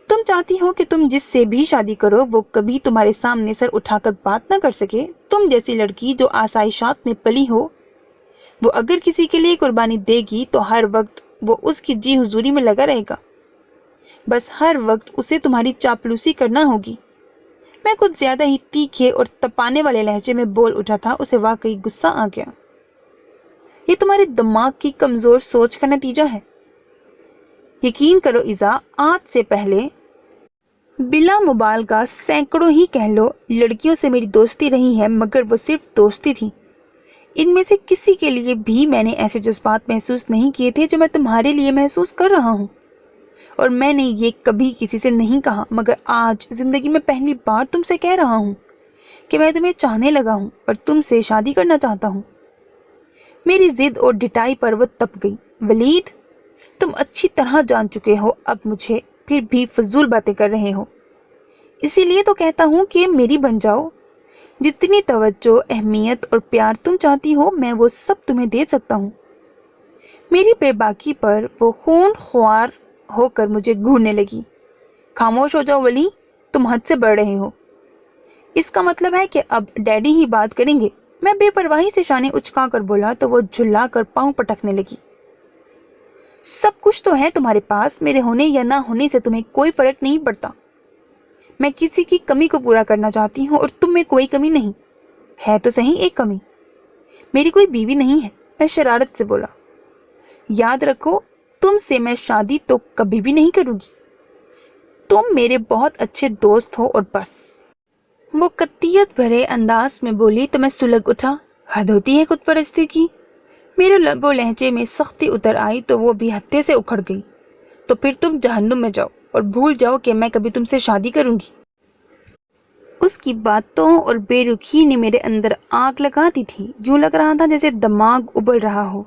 تم چاہتی ہو کہ تم جس سے بھی شادی کرو وہ کبھی تمہارے سامنے سر اٹھا کر بات نہ کر سکے۔ تم جیسی لڑکی جو آسائشات میں پلی ہو، وہ اگر کسی کے لیے قربانی دے گی تو ہر وقت وہ اس کی جی حضوری میں لگا رہے گا، بس ہر وقت اسے تمہاری چاپلوسی کرنا ہوگی۔ میں کچھ زیادہ ہی تیکھے اور تپانے والے لہجے میں بول اٹھا تھا۔ اسے واقعی غصہ آ گیا۔ یہ تمہارے دماغ کی کمزور سوچ کا نتیجہ ہے۔ یقین کرو ایزا، آج سے پہلے بلا مبالغہ سینکڑوں ہی کہہ لو لڑکیوں سے میری دوستی رہی ہے، مگر وہ صرف دوستی تھی۔ ان میں سے کسی کے لیے بھی میں نے ایسے جذبات محسوس نہیں کیے تھے جو میں تمہارے لیے محسوس کر رہا ہوں، اور میں نے یہ کبھی کسی سے نہیں کہا، مگر آج زندگی میں پہلی بار تم سے کہہ رہا ہوں کہ میں تمہیں چاہنے لگا ہوں اور تم سے شادی کرنا چاہتا ہوں۔ میری ضد اور ڈٹائی پر وہ تپ گئی۔ ولید، تم اچھی طرح جان چکے ہو اب مجھے، پھر بھی فضول باتیں کر رہے ہو۔ اسی لیے تو کہتا ہوں کہ میری بن جاؤ۔ جتنی توجہ، اہمیت اور پیار تم چاہتی ہو میں وہ سب تمہیں دے سکتا ہوں۔ میری بے باکی پر وہ خون خوار ہو کر مجھے گھورنے لگی۔ خاموش ہو جاؤ ولی، تم حد سے بڑھ رہے ہو۔ اس کا مطلب ہے کہ اب ڈیڈی ہی بات کریں گے؟ میں بے پرواہی سے شانے اچکا کر بولا تو وہ جھلا کر پاؤں پٹکنے لگی۔ سب کچھ تو ہے تمہارے پاس، میرے ہونے یا نہ ہونے سے تمہیں کوئی فرق نہیں پڑتا۔ میں کسی کی کمی کو پورا کرنا چاہتی ہوں اور تم میں کوئی کمی نہیں ہے۔ تو صحیح ایک کمی، میری کوئی بیوی نہیں ہے، میں شرارت سے بولا۔ یاد رکھو، تم سے میں شادی تو کبھی بھی نہیں کروں گی۔ تم میرے بہت اچھے دوست ہو اور بس۔ وہ قطعیت بھرے انداز میں بولی تو میں سلگ اٹھا۔ حد ہوتی ہے خود پرستی کی۔ میرے لب و لہجے میں سختی اتر آئی تو وہ بھی ہتے سے اکھڑ گئی۔ تو پھر تم جہنم میں جاؤ اور بھول جاؤ کہ میں کبھی تم سے شادی کروں گی۔ اس کی باتوں اور بے رخی نے میرے اندر آگ لگا دی تھی۔ یوں لگ رہا تھا جیسے دماغ ابل رہا ہو۔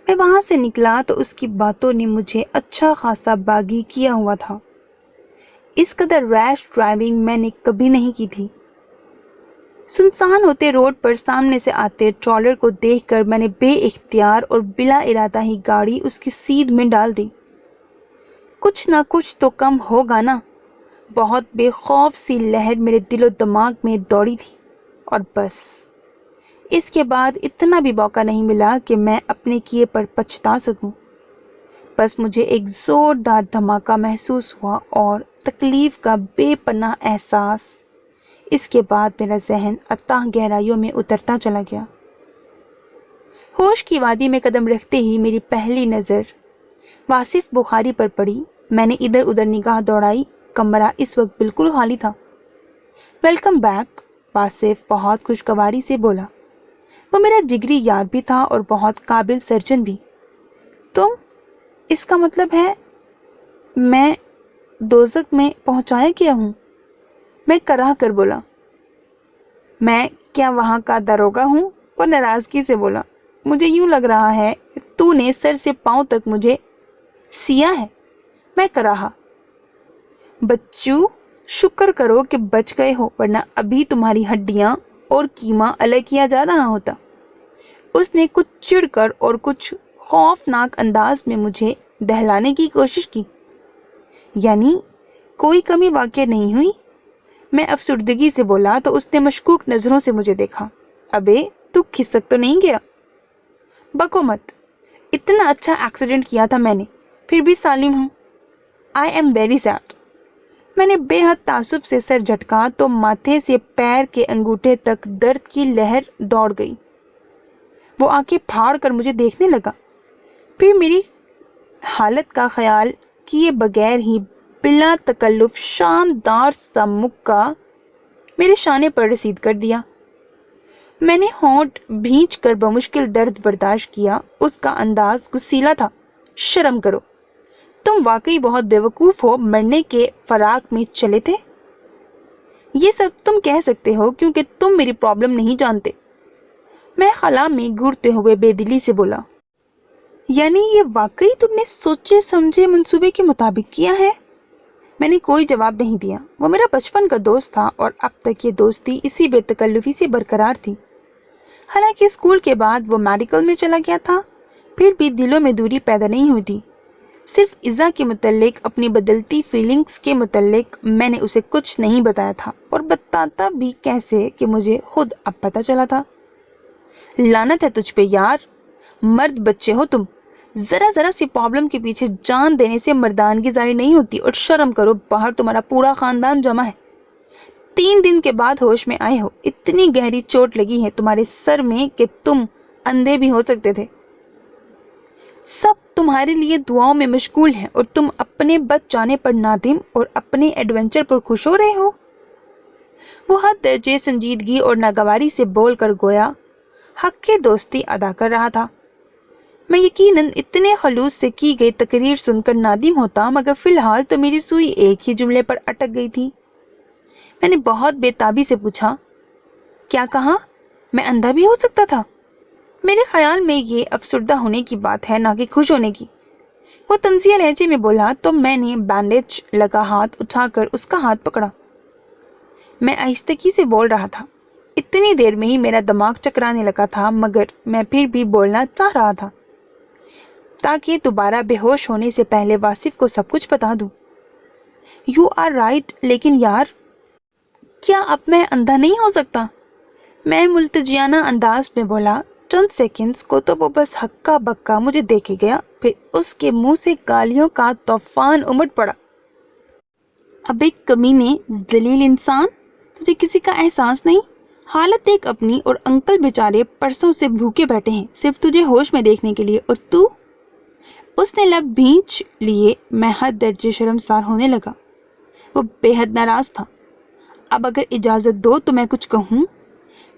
میں وہاں سے نکلا تو اس کی باتوں نے مجھے اچھا خاصا باغی کیا ہوا تھا۔ اس قدر ریش ڈرائیونگ میں نے کبھی نہیں کی تھی۔ سنسان ہوتے روڈ پر سامنے سے آتے ٹرالر کو دیکھ کر میں نے بے اختیار اور بلا ارادہ ہی گاڑی اس کی سیدھ میں ڈال دی۔ کچھ نہ کچھ تو کم ہوگا نا۔ بہت بے خوف سی لہر میرے دل و دماغ میں دوڑی تھی، اور بس اس کے بعد اتنا بھی موقع نہیں ملا کہ میں اپنے کیے پر پچھتا سکوں۔ بس مجھے ایک زوردار دھماکہ محسوس ہوا اور تکلیف کا بے پناہ احساس۔ اس کے بعد میرا ذہن اتاہ گہرائیوں میں اترتا چلا گیا۔ ہوش کی وادی میں قدم رکھتے ہی میری پہلی نظر واصف بخاری پر پڑی۔ میں نے ادھر ادھر نگاہ دوڑائی۔ کمرہ اس وقت بالکل خالی تھا۔ ویلکم بیک، واصف بہت خوشگواری سے بولا۔ وہ میرا جگری یار بھی تھا اور بہت قابل سرجن بھی۔ تم، اس کا مطلب ہے میں دوزخ میں پہنچایا گیا ہوں؟ میں کراہ کر بولا۔ میں کیا وہاں کا داروغہ ہوں؟ وہ ناراضگی سے بولا۔ مجھے یوں لگ رہا ہے تو نے سر سے پاؤں تک مجھے سیا ہے۔ میں کراہا۔ بچو، شکر کرو کہ بچ گئے ہو، ورنہ ابھی تمہاری ہڈیاں اور کیما الگ کیا جا رہا ہوتا۔ اس نے کچھ چڑ کر اور کچھ خوفناک انداز میں مجھے دہلانے کی کوشش کی۔ یعنی کوئی کمی واقع نہیں ہوئی؟ میں افسردگی سے بولا تو اس نے مشکوک نظروں سے مجھے دیکھا۔ ابے تو کھسک تو نہیں گیا؟ بکو مت، اتنا اچھا ایکسیڈنٹ کیا تھا میں نے، پھر بھی سالم ہوں۔ I am very sad. میں نے بے حد تعصب سے سر جھٹکا تو ماتھے سے پیر کے انگوٹھے تک درد کی لہر دوڑ گئی۔ وہ آنکھیں پھاڑ کر مجھے دیکھنے لگا، پھر میری حالت کا خیال کیے بغیر ہی بلا تکلف شاندار سا مکہ میرے شانے پر رسید کر دیا۔ میں نے ہونٹ بھینچ کر بمشکل درد برداشت کیا۔ اس کا انداز غصیلا تھا۔ شرم کرو، تم واقعی بہت بیوقوف ہو، مرنے کے فراق میں چلے تھے۔ یہ سب تم کہہ سکتے ہو کیونکہ تم میری پرابلم نہیں جانتے۔ میں خلا میں گھورتے ہوئے بے دلی سے بولا، یعنی یہ واقعی تم نے سوچے سمجھے منصوبے کے مطابق کیا ہے؟ میں نے کوئی جواب نہیں دیا۔ وہ میرا بچپن کا دوست تھا اور اب تک یہ دوستی اسی بے تکلفی سے برقرار تھی۔ حالانکہ اسکول کے بعد وہ میڈیکل میں چلا گیا تھا، پھر بھی دلوں میں دوری پیدا نہیں ہوئی تھی۔ صرف ایزا کے متعلق، اپنی بدلتی فیلنگز کے متعلق میں نے اسے کچھ نہیں بتایا تھا، اور بتاتا بھی کیسے کہ مجھے خود اب پتہ چلا تھا۔ لعنت ہے تجھ پہ یار، مرد بچے ہو تم۔ ذرا سی پرابلم کے پیچھے جان دینے سے مردانگی ظاہر نہیں ہوتی، اور شرم کرو، باہر تمہارا پورا خاندان جمع ہے۔ 3 دن کے بعد ہوش میں آئے ہو۔ اتنی گہری چوٹ لگی ہے تمہارے سر میں کہ تم اندھے بھی ہو سکتے تھے۔ سب تمہارے لیے دعاؤں میں مشغول ہیں اور تم اپنے بچ جانے پر نادم اور اپنے ایڈونچر پر خوش ہو رہے ہو۔ وہ حد درجے سنجیدگی اور ناگواری سے بول کر گویا حق کے دوستی ادا کر رہا تھا۔ میں یقیناً اتنے خلوص سے کی گئی تقریر سن کر نادم ہوتا، مگر فی الحال تو میری سوئی ایک ہی جملے پر اٹک گئی تھی۔ میں نے بہت بے تابی سے پوچھا، کیا کہا؟ میں اندھا بھی ہو سکتا تھا؟ میرے خیال میں یہ افسردہ ہونے کی بات ہے، نہ کہ خوش ہونے کی۔ وہ طنزیہ لہجے میں بولا تو میں نے بینڈیج لگا ہاتھ اٹھا کر اس کا ہاتھ پکڑا۔ میں آہستگی سے بول رہا تھا۔ اتنی دیر میں ہی میرا دماغ چکرانے لگا تھا، مگر میں پھر بھی بولنا چاہ رہا تھا تاکہ دوبارہ بے ہوش ہونے سے پہلے واصف کو سب کچھ بتا دوں۔ یو آر رائٹ، لیکن یار، کیا اب میں اندھا نہیں ہو سکتا؟ میں ملتجیانہ انداز میں بولا۔ چند سیکنڈز کو تو وہ بس ہکا بکا مجھے دیکھے گیا، پھر اس کے منہ سے گالیوں کا طوفان امڑ پڑا۔ اب ایک کمینے، ذلیل انسان، تجھے کسی کا احساس نہیں؟ حالت دیکھ اپنی، اور انکل بیچارے پرسوں سے بھوکے بیٹھے ہیں صرف تجھے ہوش میں دیکھنے کے لیے، اور تو؟ اس نے لب بھینچ لیے۔ میں حد درجے شرمسار ہونے لگا۔ وہ بے حد ناراض تھا۔ اب اگر اجازت دو تو میں کچھ کہوں؟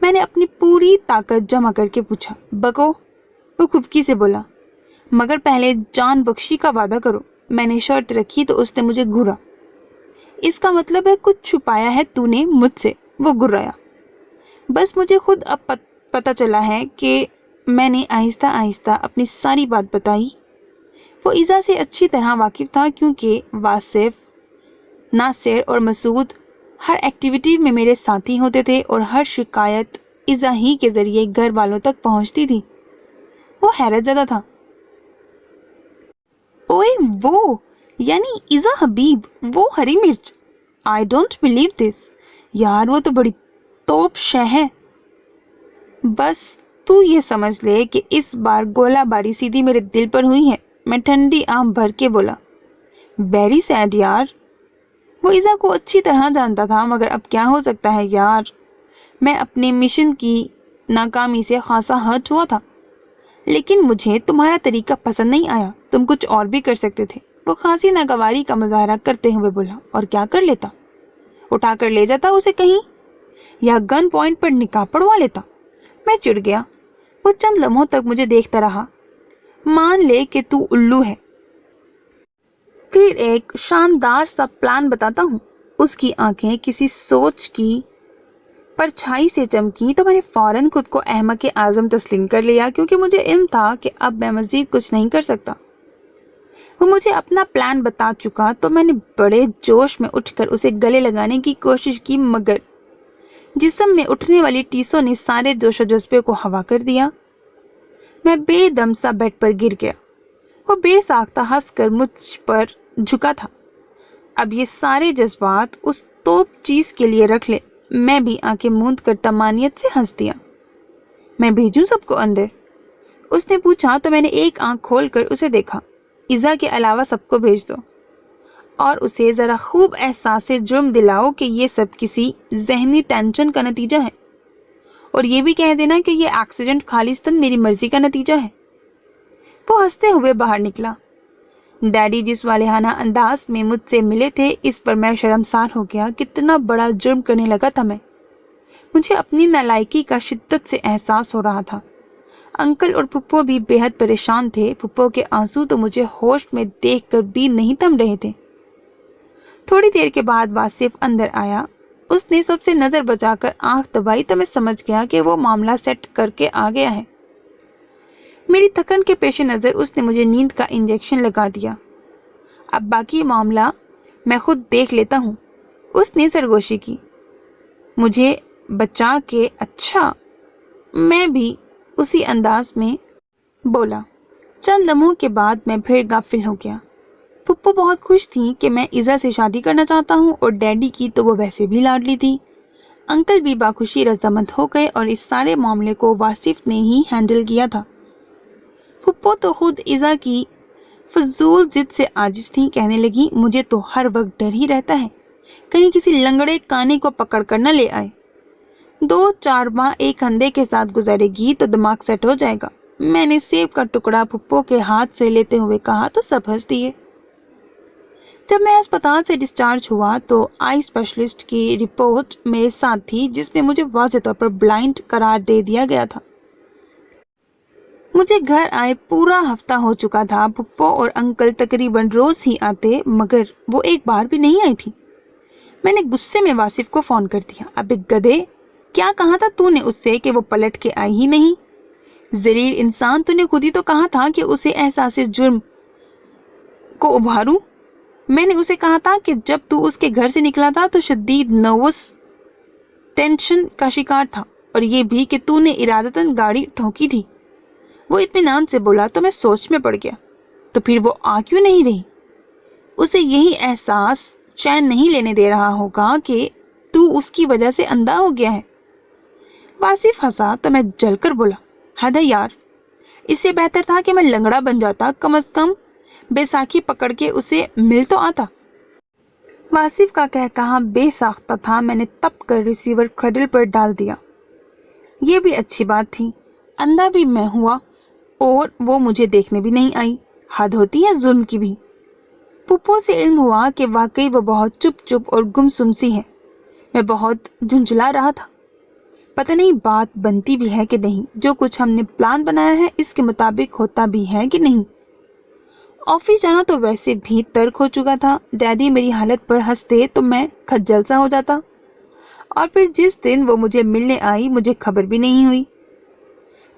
میں نے اپنی پوری طاقت جمع کر کے پوچھا۔ بکو، وہ خفکی سے بولا، مگر پہلے جان بخشی کا وعدہ کرو۔ میں نے شرط رکھی تو اس نے مجھے گھورا۔ اس کا مطلب ہے کچھ چھپایا ہے تو نے مجھ سے؟ وہ گھرایا۔ بس مجھے خود اب پتہ چلا ہے کہ میں نے آہستہ آہستہ اپنی ساری بات بتائی۔ وہ ایزا سے اچھی طرح واقف تھا، کیونکہ واصف، ناصر اور مسعود ہر ایکٹیویٹی میں میرے ساتھی ہوتے تھے، اور ہر شکایت ایزا ہی کے ذریعے گھر والوں تک پہنچتی تھی۔ وہ حیرت زدہ تھا۔ اوئے وہ، یعنی ایزا حبیب، وہ ہری مرچ! I don't believe this! یار وہ تو بڑی توپ شے ہے۔ بس تو یہ سمجھ لے کہ اس بار گولہ باری سیدھی میرے دل پر ہوئی ہے۔ میں ٹھنڈی آنکھ بھر کے بولا۔ ویری سیڈ یار۔ وہ ایزا کو اچھی طرح جانتا تھا، مگر اب کیا ہو سکتا ہے یار، میں اپنے مشن کی ناکامی سے خاصا ہرٹ ہوا تھا۔ لیکن مجھے تمہارا طریقہ پسند نہیں آیا، تم کچھ اور بھی کر سکتے تھے۔ وہ خاصی ناگواری کا مظاہرہ کرتے ہوئے بولا۔ اور کیا کر لیتا؟ اٹھا کر لے جاتا اسے کہیں، یا گن پوائنٹ پر نکاح پڑوا لیتا۔ میں چڑ گیا۔ وہ چند لمحوں تک مجھے دیکھتا رہا۔ مان لے کہ تو الو ہے، پھر ایک شاندار سا پلان بتاتا ہوں۔ اس کی آنکھیں کسی سوچ کی پرچھائی سے چمکی تو میں نے فوراً خود کو احمق اعظم تسلیم کر لیا، کیونکہ مجھے علم تھا کہ اب میں مزید کچھ نہیں کر سکتا۔ وہ مجھے اپنا پلان بتا چکا تو میں نے بڑے جوش میں اٹھ کر اسے گلے لگانے کی کوشش کی، مگر جسم میں اٹھنے والی ٹیسوں نے سارے جوش و جذبے کو ہوا کر دیا۔ میں بے دم سا بیڈ پر گر گیا۔ وہ بے ساختہ ہنس کر مجھ پر جھکا تھا۔ اب یہ سارے جذبات اس توپ چیز کے لیے رکھ لے۔ میں بھی آنکھیں موند کر تمانیت سے ہنس دیا۔ میں بھیجوں سب کو اندر؟ اس نے پوچھا تو میں نے ایک آنکھ کھول کر اسے دیکھا۔ ایزا کے علاوہ سب کو بھیج دو، اور اسے ذرا خوب احساس جرم دلاؤ کہ یہ سب کسی ذہنی ٹینشن کا نتیجہ ہے، اور یہ بھی کہہ دینا کہ یہ ایکسیڈنٹ خالصتاً میری مرضی کا نتیجہ ہے۔ وہ ہنستے ہوئے باہر نکلا۔ ڈیڈی جس والہانہ انداز میں مجھ سے ملے تھے اس پر میں شرمسار ہو گیا۔ کتنا بڑا جرم کرنے لگا تھا میں۔ مجھے اپنی نالائکی کا شدت سے احساس ہو رہا تھا۔ انکل اور پھپھو بھی بے حد پریشان تھے۔ پھپھو کے آنسو تو مجھے ہوش میں دیکھ کر بھی نہیں تھم رہے تھے۔ تھوڑی دیر کے بعد واصف اندر آیا۔ اس نے سب سے نظر بچا کر آنکھ دبائی تو میں سمجھ گیا کہ وہ معاملہ سیٹ کر کے آ گیا ہے۔ میری تھکن کے پیش نظر اس نے مجھے نیند کا انجیکشن لگا دیا۔ اب باقی معاملہ میں خود دیکھ لیتا ہوں۔ اس نے سرگوشی کی۔ مجھے بچا کے اچھا۔ میں بھی اسی انداز میں بولا۔ چند لمحوں کے بعد میں پھر غافل ہو گیا۔ پھپھو بہت خوش تھی کہ میں ایزا سے شادی کرنا چاہتا ہوں اور ڈیڈی کی تو وہ ویسے بھی لاڈلی تھی۔ انکل بھی باخوشی رضامند ہو گئے اور اس سارے معاملے کو واصف نے ہی ہینڈل کیا تھا۔ پھپھو تو خود ایزا کی فضول ضد سے عاجز تھی۔ کہنے لگی مجھے تو ہر وقت ڈر ہی رہتا ہے کہیں کسی لنگڑے کانے کو پکڑ کر نہ لے آئے۔ 2-4 ماہ ایک اندھے کے ساتھ گزارے گی تو دماغ سیٹ ہو جائے گا۔ میں نے سیب کا ٹکڑا پھپھو کے ہاتھ سے لیتے ہوئے کہا تو سب ہنس دیے۔ جب میں اسپتال سے ڈسچارج ہوا تو آئی اسپیشلسٹ کی رپورٹ میرے ساتھ تھی جس میں مجھے واضح طور پر بلائنڈ قرار دے دیا گیا تھا۔ مجھے گھر آئے پورا ہفتہ ہو چکا تھا۔ پھپھو اور انکل تقریباً روز ہی آتے مگر وہ ایک بار بھی نہیں آئی تھی۔ میں نے غصے میں واصف کو فون کر دیا۔ ابے گدھے، کیا کہا تھا تو نے اس سے کہ وہ پلٹ کے آئی ہی نہیں؟ ذلیل انسان، تو نے خود ہی تو کہا تھا کہ اسے احساس جرم کو ابھاروں۔ میں نے اسے کہا تھا کہ جب تو اس کے گھر سے نکلا تھا تو شدید نروس ٹینشن کا شکار تھا اور یہ بھی کہ تو نے ارادتاً گاڑی ٹھوکی تھی۔ وہ اطمینان سے بولا تو میں سوچ میں پڑ گیا۔ تو پھر وہ آ کیوں نہیں رہی؟ اسے یہی احساس چین نہیں لینے دے رہا ہوگا کہ تو اس کی وجہ سے اندھا ہو گیا ہے۔ واصف ہنسا تو میں جل کر بولا حد ہے یار، اس سے بہتر تھا کہ میں لنگڑا بن جاتا، کم از کم بیساکھی پکڑ کے اسے مل تو آتا۔ واصف کا کہا بے ساختہ تھا۔ میں نے تپ کر ریسیور کھڈل پر ڈال دیا۔ یہ بھی اچھی بات تھی، اندھا بھی میں ہوا اور وہ مجھے دیکھنے بھی نہیں آئی۔ حد ہوتی ہے ظلم کی بھی۔ پھپھو سے علم ہوا کہ واقعی وہ بہت چپ چپ اور گمسم سی ہے۔ میں بہت جھنجھلا رہا تھا۔ پتہ نہیں بات بنتی بھی ہے کہ نہیں، جو کچھ ہم نے پلان بنایا ہے اس کے مطابق ہوتا بھی ہے کہ نہیں۔ آفس جانا تو ویسے بھی ترک ہو چکا تھا۔ ڈیڈی میری حالت پر ہنستے تو میں کھجل سا ہو جاتا، اور پھر جس دن وہ مجھے ملنے آئی مجھے خبر بھی نہیں ہوئی۔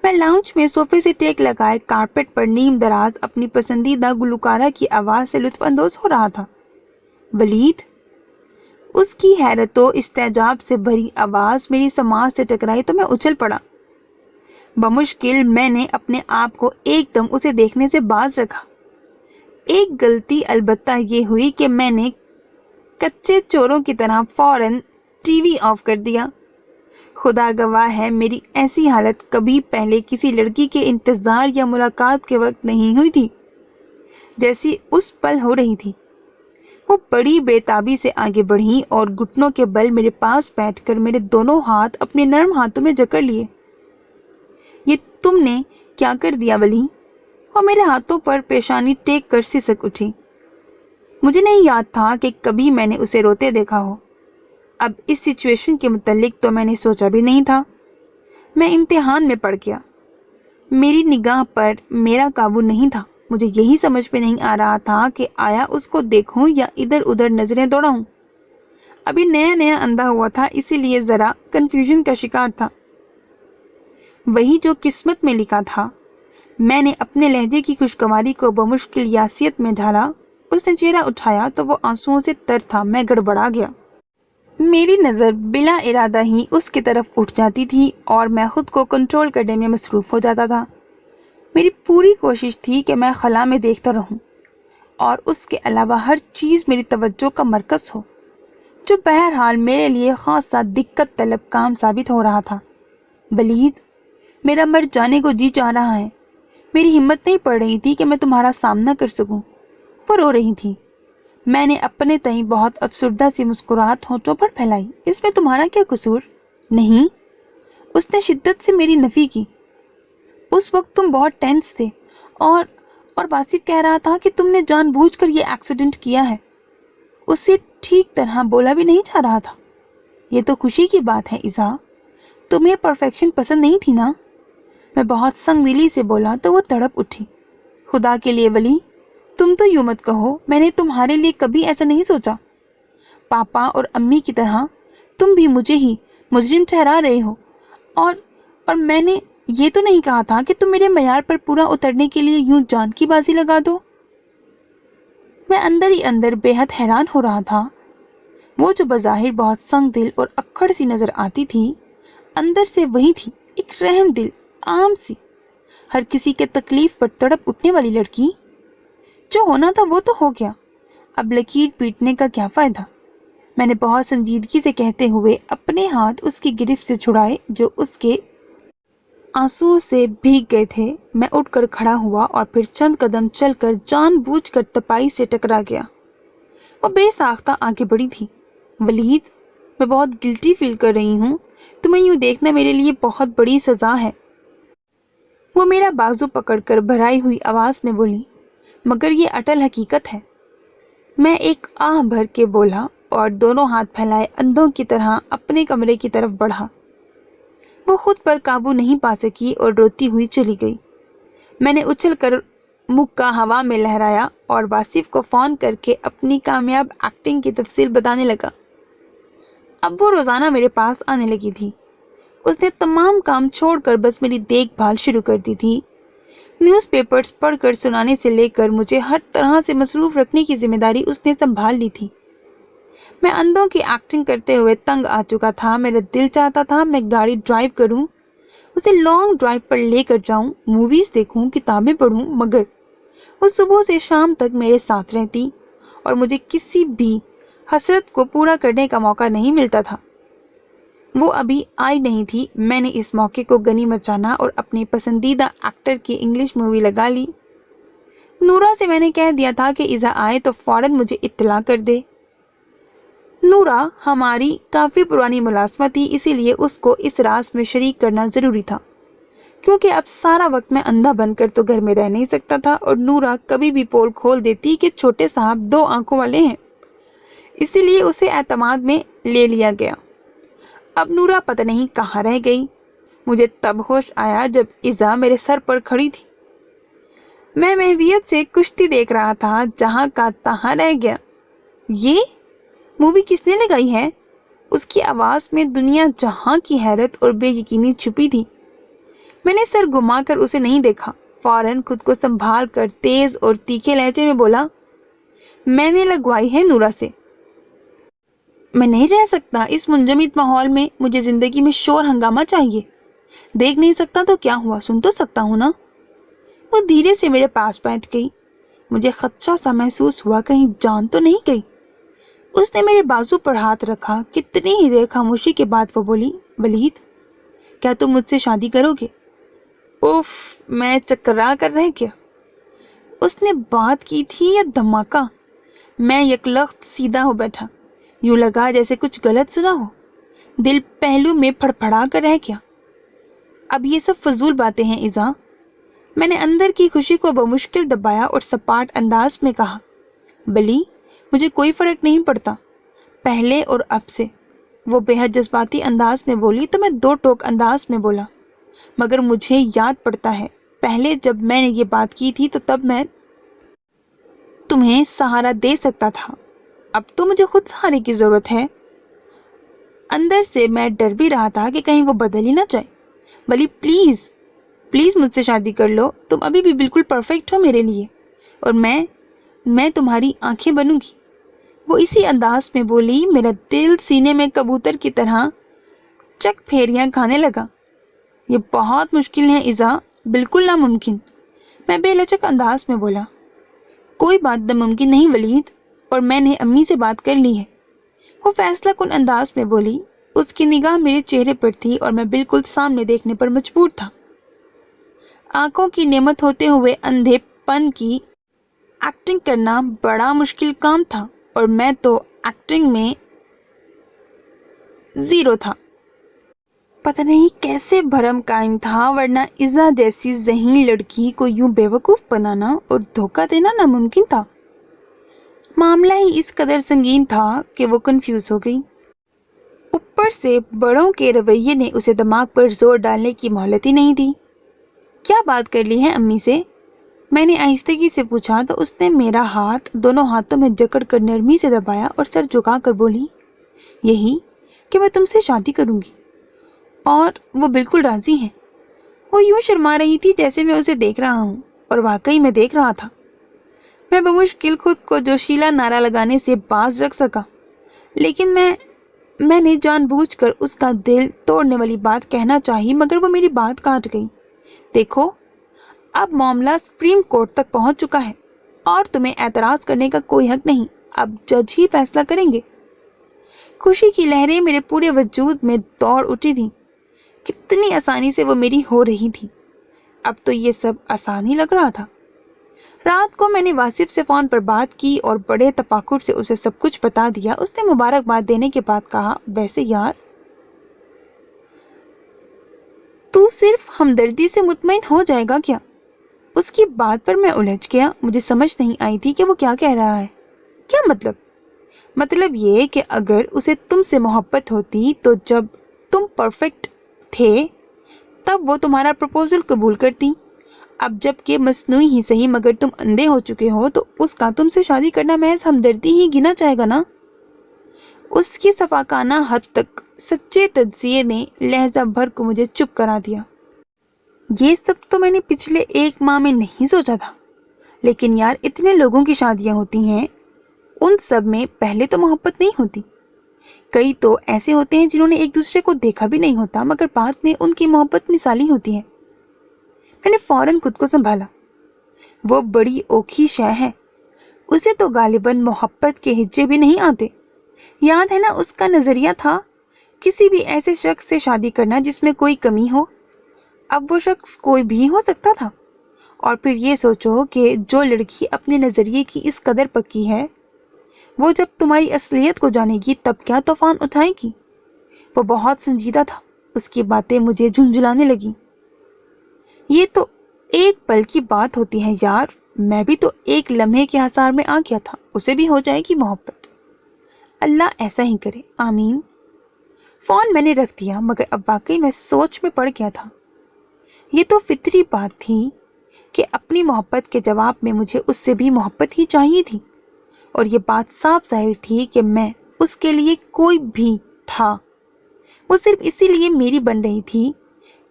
میں لاؤنج میں صوفے سے ٹیک لگائے کارپیٹ پر نیم دراز اپنی پسندیدہ گلوکارہ کی آواز سے لطف اندوز ہو رہا تھا۔ ولید، اس کی حیرت و استعجاب سے بھری آواز میری سماعت سے ٹکرائی تو میں اچھل پڑا۔ بمشکل میں نے اپنے آپ کو ایک دم اسے دیکھنے سے باز رکھا۔ ایک غلطی البتہ یہ ہوئی کہ میں نے کچے چوروں کی طرح فوراً ٹی وی آف کر دیا۔ خدا گواہ ہے میری ایسی حالت کبھی پہلے کسی لڑکی کے انتظار یا ملاقات کے وقت نہیں ہوئی تھی جیسی اس پل ہو رہی تھی۔ وہ بڑی بے تابی سے آگے بڑھی اور گھٹنوں کے بل میرے پاس بیٹھ کر میرے دونوں ہاتھ اپنے نرم ہاتھوں میں جکڑ لیے۔ یہ تم نے کیا کر دیا ولی؟ وہ میرے ہاتھوں پر پیشانی ٹیک کر سسک اٹھی۔ مجھے نہیں یاد تھا کہ کبھی میں نے اسے روتے دیکھا ہو۔ اب اس سچویشن کے متعلق تو میں نے سوچا بھی نہیں تھا۔ میں امتحان میں پڑ گیا۔ میری نگاہ پر میرا قابو نہیں تھا۔ مجھے یہی سمجھ میں نہیں آ رہا تھا کہ آیا اس کو دیکھوں یا ادھر ادھر نظریں دوڑاؤں۔ ابھی نیا نیا اندھا ہوا تھا، اسی لیے ذرا کنفیوژن کا شکار تھا۔ وہی جو قسمت میں لکھا تھا۔ میں نے اپنے لہجے کی خوشگواری کو بمشکل یاسیت میں ڈھالا۔ اس نے چہرہ اٹھایا تو وہ آنسوؤں سے تر تھا۔ میں گڑبڑا گیا۔ میری نظر بلا ارادہ ہی اس کی طرف اٹھ جاتی تھی اور میں خود کو کنٹرول کرنے میں مصروف ہو جاتا تھا۔ میری پوری کوشش تھی کہ میں خلا میں دیکھتا رہوں اور اس کے علاوہ ہر چیز میری توجہ کا مرکز ہو، جو بہرحال میرے لیے خاصا دقت طلب کام ثابت ہو رہا تھا۔ ولید، میرا مر جانے کو جی چاہ رہا ہے۔ میری ہمت نہیں پڑ رہی تھی کہ میں تمہارا سامنا کر سکوں۔ وہ رو رہی تھی۔ میں نے اپنے تئیں بہت افسردہ سی مسکراہٹ ہونٹوں پر پھیلائی۔ اس میں تمہارا کیا قصور؟ نہیں، اس نے شدت سے میری نفی کی۔ اس وقت تم بہت ٹینس تھے اور واصف کہہ رہا تھا کہ تم نے جان بوجھ کر یہ ایکسیڈنٹ کیا ہے۔ اس سے ٹھیک طرح بولا بھی نہیں جا رہا تھا۔ یہ تو خوشی کی بات ہے ایزا، تمہیں پرفیکشن پسند نہیں تھی نا؟ میں بہت سنگ دلی سے بولا تو وہ تڑپ اٹھی۔ خدا کے لیے ولی، تم تو یوں مت کہو، میں نے تمہارے لیے کبھی ایسا نہیں سوچا۔ پاپا اور امی کی طرح تم بھی مجھے ہی مجرم ٹھہرا رہے ہو، اور میں نے یہ تو نہیں کہا تھا کہ تم میرے معیار پر پورا اترنے کے لیے یوں جان کی بازی لگا دو۔ میں اندر ہی اندر بے حد حیران ہو رہا تھا۔ وہ جو بظاہر بہت سنگ دل اور اکڑ سی نظر آتی تھی، اندر سے وہی تھی، ایک رحم دل، عام سی، ہر کسی کے تکلیف پر تڑپ اٹھنے والی لڑکی۔ جو ہونا تھا وہ تو ہو گیا، اب لکیر پیٹنے کا کیا فائدہ؟ میں نے بہت سنجیدگی سے کہتے ہوئے اپنے ہاتھ اس کی گرفت سے چھڑائے جو اس کے آنسوؤں سے بھیگ گئے تھے۔ میں اٹھ کر کھڑا ہوا اور پھر چند قدم چل کر جان بوجھ کر تپائی سے ٹکرا گیا۔ وہ بے ساختہ آگے بڑھی تھی۔ ولید، میں بہت گلٹی فیل کر رہی ہوں، تمہیں یوں دیکھنا میرے لیے بہت بڑی سزا ہے۔ وہ میرا بازو پکڑ کر بھرائی ہوئی آواز میں بولی، مگر یہ اٹل حقیقت ہے۔ میں ایک آہ بھر کے بولا اور دونوں ہاتھ پھیلائے اندھوں کی طرح اپنے کمرے کی طرف بڑھا۔ وہ خود پر قابو نہیں پا سکی اور روتی ہوئی چلی گئی۔ میں نے اچھل کر مکہ ہوا میں لہرایا اور واصف کو فون کر کے اپنی کامیاب ایکٹنگ کی تفصیل بتانے لگا۔ اب وہ روزانہ میرے پاس آنے لگی تھی۔ اس نے تمام کام چھوڑ کر بس میری دیکھ بھال شروع کر دی تھی۔ نیوز پیپرز پڑھ کر سنانے سے لے کر مجھے ہر طرح سے مصروف رکھنے کی ذمہ داری اس نے سنبھال لی تھی۔ میں اندھوں کی ایکٹنگ کرتے ہوئے تنگ آ چکا تھا۔ میرا دل چاہتا تھا میں گاڑی ڈرائیو کروں، اسے لانگ ڈرائیو پر لے کر جاؤں، موویز دیکھوں، کتابیں پڑھوں، مگر وہ صبح سے شام تک میرے ساتھ رہتی اور مجھے کسی بھی حسرت کو پورا کرنے کا موقع نہیں ملتا تھا۔ وہ ابھی آئی نہیں تھی۔ میں نے اس موقع کو غنیمت جانا اور اپنے پسندیدہ ایکٹر کی انگلش مووی لگا لی۔ نورا سے میں نے کہہ دیا تھا کہ ایزا آئے تو فوراً مجھے اطلاع کر دے۔ نورا ہماری کافی پرانی ملازمت تھی، اسی لیے اس کو اس راز میں شریک کرنا ضروری تھا، کیونکہ اب سارا وقت میں اندھا بن کر تو گھر میں رہ نہیں سکتا تھا اور نورا کبھی بھی پول کھول دیتی کہ چھوٹے صاحب 2 آنکھوں والے ہیں، اسی لیے اسے اعتماد میں لے لیا گیا۔ اب نورا پتہ نہیں کہاں رہ گئی۔ مجھے تب ہوش آیا جب ایزا میرے سر پر کھڑی تھی۔ میں محویت سے کشتی دیکھ رہا تھا، جہاں کا تہاں رہ گیا۔ یہ مووی کس نے لگائی ہے؟ اس کی آواز میں دنیا جہاں کی حیرت اور بے یقینی چھپی تھی۔ میں نے سر گھما کر اسے نہیں دیکھا، فوراً خود کو سنبھال کر تیز اور تیکھے لہجے میں بولا، میں نے لگوائی ہے نورا سے۔ میں نہیں رہ سکتا اس منجمد ماحول میں، مجھے زندگی میں شور ہنگامہ چاہیے۔ دیکھ نہیں سکتا تو کیا ہوا، سن تو سکتا ہوں نا۔ وہ دھیرے سے میرے پاس بیٹھ گئی۔ مجھے خدشہ سا محسوس ہوا، کہیں جان تو نہیں گئی۔ اس نے میرے بازو پر ہاتھ رکھا۔ کتنی ہی دیر خاموشی کے بعد وہ بولی، ولید، کیا تم مجھ سے شادی کرو گے؟ اوف، میں چکرا کر رہ گیا۔ اس نے بات کی تھی یا دھماکہ؟ میں یکلخت سیدھا ہو بیٹھا، یوں لگا جیسے کچھ غلط سنا ہو۔ دل پہلو میں پھڑپھڑا کر رہ گیا۔ اب یہ سب فضول باتیں ہیں ایزا، میں نے اندر کی خوشی کو بمشکل دبایا اور سپاٹ انداز میں کہا، بلی، مجھے کوئی فرق نہیں پڑتا پہلے اور اب سے۔ وہ بے حد جذباتی انداز میں بولی تو میں 2 ٹوک انداز میں بولا، مگر مجھے یاد پڑتا ہے پہلے جب میں نے یہ بات کی تھی تو تب میں تمہیں سہارا دے سکتا تھا، اب تو مجھے خود سہارے کی ضرورت ہے۔ اندر سے میں ڈر بھی رہا تھا کہ کہیں وہ بدل ہی نہ جائے۔ بلی، پلیز پلیز مجھ سے شادی کر لو، تم ابھی بھی بالکل پرفیکٹ ہو میرے لیے، اور میں تمہاری آنکھیں بنوں گی۔ وہ اسی انداز میں بولی۔ میرا دل سینے میں کبوتر کی طرح چک پھیریاں کھانے لگا۔ یہ بہت مشکل ہے ایزا، بالکل ناممکن، میں بے لچک انداز میں بولا۔ کوئی بات ناممکن نہیں ولید، اور میں نے امی سے بات کر لی ہے، وہ فیصلہ کن انداز میں بولی۔ اس کی نگاہ میرے چہرے پر تھی اور میں بالکل سامنے دیکھنے پر مجبور تھا۔ آنکھوں کی نعمت ہوتے ہوئے اندھے پن کی ایکٹنگ کرنا بڑا مشکل کام تھا، اور میں تو ایکٹنگ میں 0 تھا۔ پتہ نہیں کیسے بھرم قائم تھا، ورنہ ایزا جیسی ذہین لڑکی کو یوں بیوقوف بنانا اور دھوکہ دینا ناممکن تھا۔ معاملہ ہی اس قدر سنگین تھا کہ وہ کنفیوز ہو گئی۔ اوپر سے بڑوں کے رویے نے اسے دماغ پر زور ڈالنے کی مہلت ہی نہیں دی۔ کیا بات کر لی ہے امی سے؟ میں نے آہستگی سے پوچھا تو اس نے میرا ہاتھ دونوں ہاتھوں میں جکڑ کر نرمی سے دبایا اور سر جھکا کر بولی، یہی کہ میں تم سے شادی کروں گی، اور وہ بالکل راضی ہیں۔ وہ یوں شرما رہی تھی جیسے میں اسے دیکھ رہا ہوں، اور واقعی میں دیکھ رہا تھا۔ میں بمشکل خود کو جوشیلا نعرہ لگانے سے باز رکھ سکا، لیکن میں نے جان بوجھ کر اس کا دل توڑنے والی بات کہنا چاہی، مگر وہ میری بات کاٹ گئی۔ دیکھو، اب معاملہ سپریم کورٹ تک پہنچ چکا ہے اور تمہیں اعتراض کرنے کا کوئی حق نہیں۔ اب جج ہی فیصلہ کریں گے۔ خوشی کی لہریں میرے پورے وجود میں دوڑ اٹھی تھیں۔ کتنی آسانی سے وہ میری ہو رہی تھی۔ اب تو یہ سب آسان ہی لگ رہا تھا۔ رات کو میں نے واصف سے فون پر بات کی اور بڑے تفاخر سے اسے سب کچھ بتا دیا۔ اس نے مبارکباد دینے کے بعد کہا، ویسے یار، تو صرف ہمدردی سے مطمئن ہو جائے گا کیا؟ اس کی بات پر میں الجھ گیا۔ مجھے سمجھ نہیں آئی تھی کہ وہ کیا کہہ رہا ہے۔ کیا مطلب؟ مطلب یہ کہ اگر اسے تم سے محبت ہوتی تو جب تم پرفیکٹ تھے تب وہ تمہارا پروپوزل قبول کرتی۔ اب جب کہ مصنوعی ہی صحیح مگر تم اندھے ہو چکے ہو تو اس کا تم سے شادی کرنا محض ہمدردی ہی گنا جائے گا نا؟ اس کی صفاقانہ حد تک سچے تجزیے نے لہجہ بھر کو مجھے چپ کرا دیا۔ یہ سب تو میں نے پچھلے 1 ماہ میں نہیں سوچا تھا، لیکن یار اتنے لوگوں کی شادیاں ہوتی ہیں، ان سب میں پہلے تو محبت نہیں ہوتی۔ کئی تو ایسے ہوتے ہیں جنہوں نے ایک دوسرے کو دیکھا بھی نہیں ہوتا مگر بعد میں ان کی محبت مثالی ہوتی ہے۔ میں نے فوراً خود کو سنبھالا۔ وہ بڑی اوکھی شے ہے، اسے تو غالباً محبت کے ہجے بھی نہیں آتے۔ یاد ہے نا اس کا نظریہ تھا، کسی بھی ایسے شخص سے شادی کرنا جس میں کوئی کمی ہو۔ اب وہ شخص کوئی بھی ہو سکتا تھا۔ اور پھر یہ سوچو کہ جو لڑکی اپنے نظریے کی اس قدر پکی ہے، وہ جب تمہاری اصلیت کو جانے گی تب کیا طوفان اٹھائے گی۔ وہ بہت سنجیدہ تھا، اس کی باتیں مجھے جھنجھلانے لگیں۔ یہ تو ایک پل کی بات ہوتی ہے یار، میں بھی تو ایک لمحے کے حصار میں آ گیا تھا، اسے بھی ہو جائے گی محبت۔ اللہ ایسا ہی کرے، آمین۔ فون میں نے رکھ دیا، مگر اب واقعی میں سوچ میں پڑ گیا تھا۔ یہ تو فطری بات تھی کہ اپنی محبت کے جواب میں مجھے اس سے بھی محبت ہی چاہیے تھی، اور یہ بات صاف ظاہر تھی کہ میں اس کے لیے کوئی بھی تھا۔ وہ صرف اسی لیے میری بن رہی تھی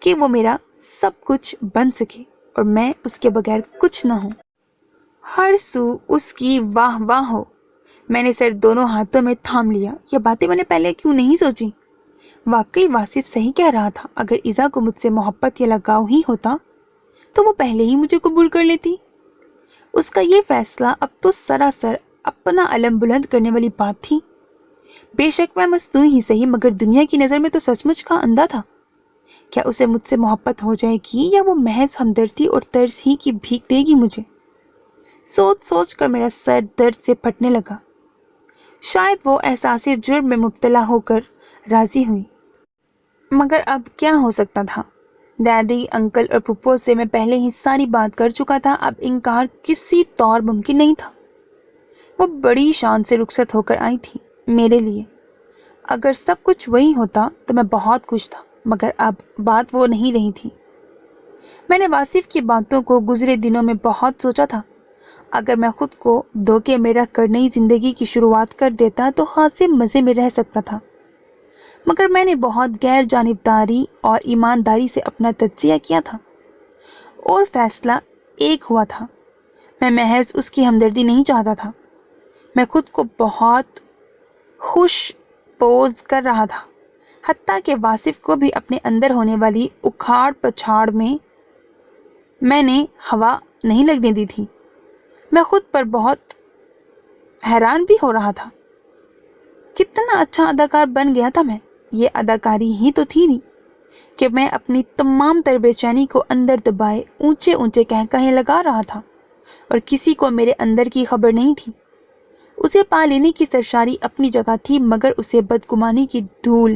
کہ وہ میرا سب کچھ بن سکے اور میں اس کے بغیر کچھ نہ ہوں۔ ہر سو اس کی واہ واہ ہو۔ میں نے سر دونوں ہاتھوں میں تھام لیا۔ یہ باتیں میں نے پہلے کیوں نہیں سوچی؟ واقعی واصف صحیح کہہ رہا تھا، اگر ایزا کو مجھ سے محبت یا لگاؤ ہی ہوتا تو وہ پہلے ہی مجھے قبول کر لیتی۔ اس کا یہ فیصلہ اب تو سراسر اپنا علم بلند کرنے والی بات تھی۔ بے شک میں مصنوعی ہی صحیح مگر دنیا کی نظر میں تو سچ مچ کا اندھا تھا۔ کیا اسے مجھ سے محبت ہو جائے گی یا وہ محض ہمدردی اور ترس ہی کی بھیک دے گی مجھے؟ سوچ سوچ کر میرا سر درد سے پھٹنے لگا۔ شاید وہ احساس جرم میں مبتلا ہو کر راضی ہوئی، مگر اب کیا ہو سکتا تھا؟ ڈیڈی، انکل اور پھپھو سے میں پہلے ہی ساری بات کر چکا تھا، اب انکار کسی طور ممکن نہیں تھا۔ وہ بڑی شان سے رخصت ہو کر آئی تھی میرے لیے۔ اگر سب کچھ وہی ہوتا تو میں بہت خوش تھا، مگر اب بات وہ نہیں رہی تھی۔ میں نے واصف کی باتوں کو گزرے دنوں میں بہت سوچا تھا۔ اگر میں خود کو دھوکے میں رکھ کر نئی زندگی کی شروعات کر دیتا تو خاصے مزے میں رہ سکتا تھا، مگر میں نے بہت غیر جانبداری اور ایمانداری سے اپنا تجزیہ کیا تھا اور فیصلہ ایک ہوا تھا۔ میں محض اس کی ہمدردی نہیں چاہتا تھا، میں خود کو بہت خوش پوز کر رہا تھا، حتیٰ کہ واصف کو بھی اپنے اندر ہونے والی اکھاڑ پچھاڑ میں نے ہوا نہیں لگنے دی تھی۔ میں خود پر بہت حیران بھی ہو رہا تھا۔ کتنا اچھا اداکار بن گیا تھا میں۔ یہ اداکاری ہی تو تھی نہیں کہ میں اپنی تمام تر بے چینی کو اندر دبائے اونچے اونچے کہکہے لگا رہا تھا، اور کسی کو میرے اندر کی خبر نہیں تھی۔ اسے پا لینے کی سرشاری اپنی جگہ تھی، مگر اسے بدگمانی کی دھول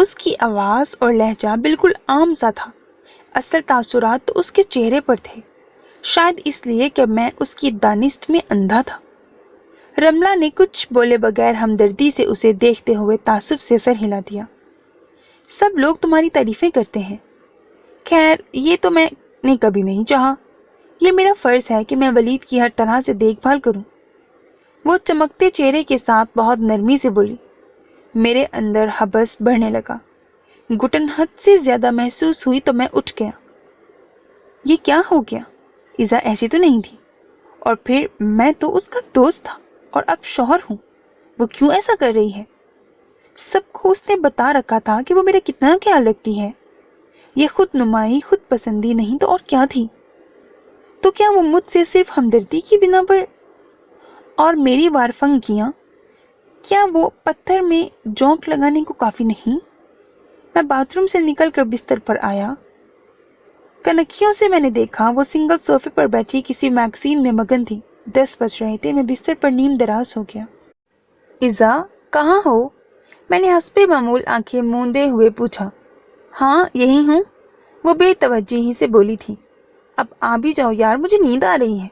اس کی آواز اور لہجہ بالکل عام سا تھا، اصل تاثرات تو اس کے چہرے پر تھے، شاید اس لیے کہ میں اس کی دانست میں اندھا تھا۔ رملہ نے کچھ بولے بغیر ہمدردی سے اسے دیکھتے ہوئے تعصب سے سر ہلا دیا۔ سب لوگ تمہاری تعریفیں کرتے ہیں۔ خیر، یہ تو میں نے کبھی نہیں چاہا۔ یہ میرا فرض ہے کہ میں ولید کی ہر طرح سے دیکھ بھال کروں۔ وہ چمکتے چہرے کے ساتھ بہت نرمی سے بولی۔ میرے اندر حبس بڑھنے لگا، گھٹن حد سے زیادہ محسوس ہوئی تو میں اٹھ گیا۔ یہ کیا ہو گیا؟ ایزا ایسی تو نہیں تھی، اور پھر میں تو اس کا دوست تھا اور اب شوہر ہوں۔ وہ کیوں ایسا کر رہی ہے؟ سب کو اس نے بتا رکھا تھا کہ وہ میرا کتنا خیال رکھتی ہے۔ یہ خود نمائی، خود پسندی نہیں تو اور کیا تھی؟ تو کیا وہ مجھ سے صرف ہمدردی کی بنا پر؟ اور میری وارفنگیاں، کیا وہ پتھر میں جونک لگانے کو کافی نہیں؟ میں باتھ روم سے نکل کر بستر پر آیا۔ کنکھیوں سے میں نے دیکھا وہ سنگل صوفے پر بیٹھی کسی میگزین میں مگن تھی۔ 10 بج رہے تھے۔ میں بستر پر نیم دراز ہو گیا۔ ایزا، کہاں ہو؟ میں نے حسب معمول آنکھیں موندے ہوئے پوچھا۔ ہاں، یہی ہوں، وہ بے توجہی سے بولی تھی۔ اب آ بھی جاؤ یار، مجھے نیند آ رہی ہے۔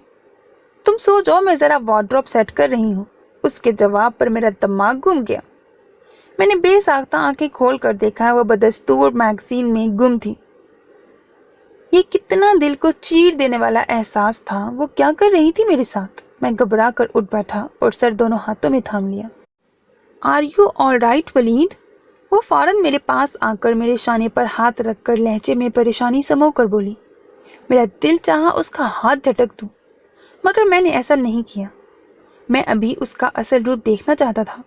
تم سو جاؤ، میں ذرا وارڈروب سیٹ کر رہی ہوں۔ اس کے جواب پر میرا دماغ گم گیا۔ میں نے بے ساختہ آنکھیں کھول کر دیکھا، وہ بدستور میگزین میں گم تھی۔ یہ کتنا دل کو چیر دینے والا احساس تھا۔ وہ کیا کر رہی تھی میرے ساتھ؟ میں گھبرا کر اٹھ بیٹھا اور سر دونوں ہاتھوں میں تھام لیا۔ آر یو آل رائٹ ولید؟ وہ فوراً میرے پاس آ کر میرے شانے پر ہاتھ رکھ کر لہجے میں پریشانی سمو کر بولی۔ میرا دل چاہا اس کا ہاتھ جھٹک دوں، مگر میں نے ایسا نہیں کیا۔ میں ابھی اس کا اصل روپ دیکھنا چاہتا تھا۔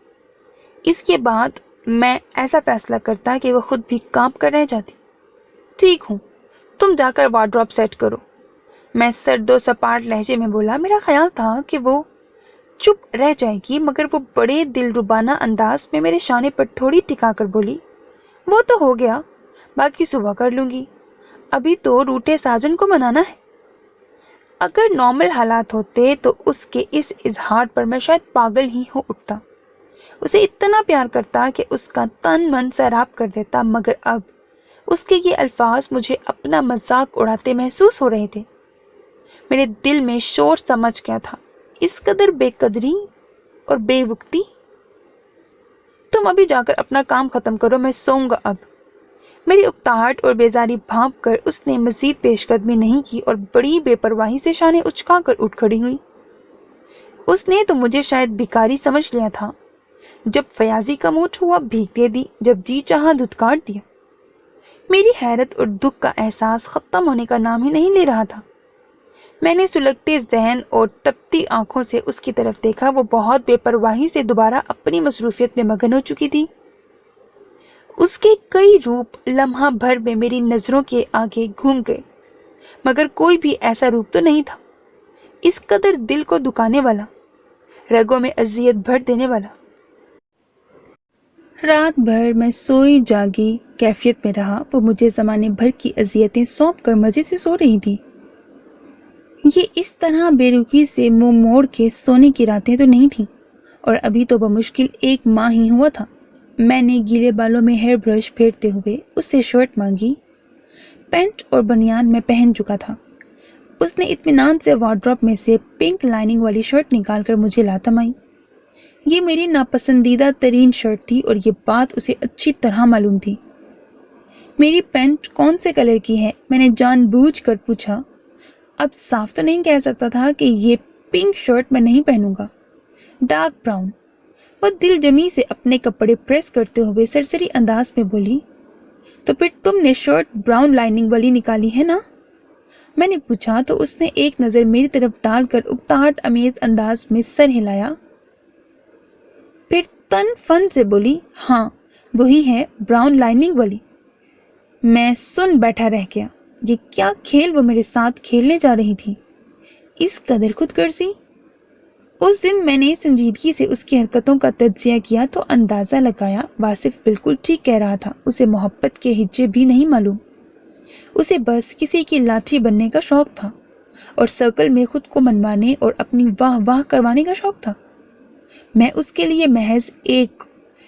اس کے بعد میں ایسا فیصلہ کرتا کہ وہ خود بھی کانپ کر رہ جاتی۔ ٹھیک ہوں، تم جا کر وارڈروب سیٹ کرو، میں سرد و سپاٹ لہجے میں بولا۔ میرا خیال تھا کہ وہ چپ رہ جائے گی، مگر وہ بڑے دل ربانہ انداز میں میرے شانے پر تھوڑی ٹکا کر بولی، وہ تو ہو گیا، باقی صبح کر لوں گی، ابھی تو روٹے ساجن کو منانا ہے۔ اگر نارمل حالات ہوتے تو اس کے اس اظہار پر میں شاید پاگل ہی ہو اٹھتا، اسے اتنا پیار کرتا کہ اس کا تن من سیراب کر دیتا، مگر اب اس کے یہ الفاظ مجھے اپنا مذاق اڑاتے محسوس ہو رہے تھے۔ میرے دل میں شور سمجھ گیا تھا، اس قدر بے قدری اور بے وقتی۔ تم ابھی جا کر اپنا کام ختم کرو، میں سوؤں گا اب۔ میری اکتاہٹ اور بیزاری بھانپ کر اس نے مزید پیش قدمی نہیں کی اور بڑی بے پرواہی سے شانے اچکا کر اٹھ کھڑی ہوئی۔ اس نے تو مجھے شاید بھکاری سمجھ لیا تھا۔ جب فیاضی کا موڈ ہوا بھیک دے دی، جب جی چاہا دھتکار دیا۔ میری حیرت اور دکھ کا احساس ختم ہونے کا نام ہی نہیں لے رہا تھا۔ میں نے سلگتے ذہن اور تپتی آنکھوں سے اس کی طرف دیکھا۔ وہ بہت بے پرواہی سے دوبارہ اپنی مصروفیت میں مگن ہو چکی تھی۔ اس کے کئی روپ لمحہ بھر میں میری نظروں کے آگے گھوم گئے، مگر کوئی بھی ایسا روپ تو نہیں تھا اس قدر دل کو دکانے والا، رگوں میں اذیت بھر دینے والا۔ رات بھر میں سوئی جاگی کیفیت میں رہا۔ وہ مجھے زمانے بھر کی اذیتیں سونپ کر مزے سے سو رہی تھی۔ یہ اس طرح بے رخی سے منہ موڑ کے سونے کی راتیں تو نہیں تھیں، اور ابھی تو بمشکل 1 ماہ ہی ہوا تھا۔ میں نے گیلے بالوں میں ہیئر برش پھیرتے ہوئے اس سے شرٹ مانگی۔ پینٹ اور بنیان میں پہن چکا تھا۔ اس نے اطمینان سے وارڈروب میں سے پنک لائننگ والی شرٹ نکال کر مجھے لا تھمائی۔ یہ میری ناپسندیدہ ترین شرٹ تھی اور یہ بات اسے اچھی طرح معلوم تھی۔ میری پینٹ کون سے کلر کی ہے؟ میں نے جان بوجھ کر پوچھا۔ اب صاف تو نہیں کہہ سکتا تھا کہ یہ پنک شرٹ میں نہیں پہنوں گا۔ Dark brown. وہ دل جمی سے اپنے کپڑے پریس کرتے ہوئے سرسری انداز میں بولی۔ تو پھر تم نے شرٹ براؤن لائننگ والی نکالی ہے نا؟ میں نے پوچھا تو اس نے ایک نظر میری طرف ڈال کر اکتاہٹ امیز انداز میں سر ہلایا، پھر تن فن سے بولی، ہاں وہی ہے، براؤن لائننگ والی۔ میں سن بیٹھا رہ گیا۔ یہ کیا کھیل وہ میرے ساتھ کھیلنے جا رہی تھی؟ اس قدر خود غرضی؟ اس دن میں نے سنجیدگی سے اس کی حرکتوں کا تجزیہ کیا تو اندازہ لگایا واصف بالکل ٹھیک کہہ رہا تھا۔ اسے محبت کے ہجے بھی نہیں معلوم، اسے بس کسی کی لاٹھی بننے کا شوق تھا اور سرکل میں خود کو منوانے اور اپنی واہ واہ کروانے کا شوق تھا۔ میں اس کے لیے محض ایک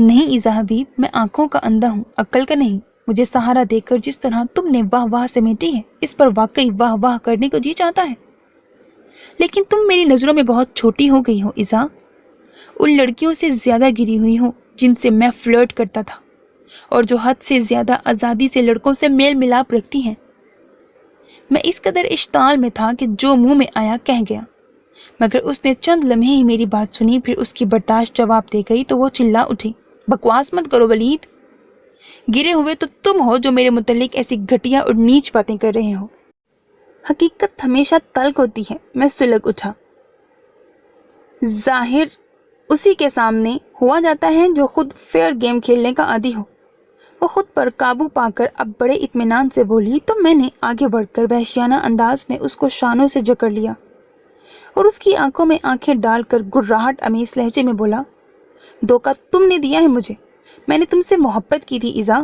نہیں ایزا حبیب، میں آنکھوں کا اندھا ہوں، عقل کا نہیں۔ مجھے سہارا دے کر جس طرح تم نے واہ واہ سمیٹی ہے، اس پر واقعی واہ واہ کرنے کو جی چاہتا ہے۔ لیکن تم میری نظروں میں بہت چھوٹی ہو گئی ہو ایزا، ان لڑکیوں سے زیادہ گری ہوئی ہو جن سے میں فلرٹ کرتا تھا اور جو حد سے زیادہ آزادی سے لڑکوں سے میل ملاپ رکھتی ہیں۔ میں اس قدر اشتعال میں تھا کہ جو منہ میں آیا کہہ گیا، مگر اس نے چند لمحے ہی میری بات سنی، پھر اس کی برداشت جواب دے گئی تو وہ چلا اٹھی، بکواس مت کرو ولید، گرے ہوئے تو تم ہو جو میرے متعلق ایسی گھٹیا اور نیچ باتیں کر رہے ہو۔ حقیقت ہمیشہ تلخ ہوتی ہے، میں سلگ اٹھا۔ ظاہر اسی کے سامنے ہوا جاتا ہے جو خود فیئر گیم کھیلنے کا عادی ہو۔ وہ خود پر قابو پا کر اب بڑے اطمینان سے بولی تو میں نے آگے بڑھ کر وحشیانہ انداز میں اس کو شانوں سے جکڑ لیا اور اس کی آنکھوں میں آنکھیں ڈال کر گراہٹ امیز لہجے میں بولا، دھوکہ تم نے دیا ہے مجھے، میں نے تم سے محبت کی تھی ایزا۔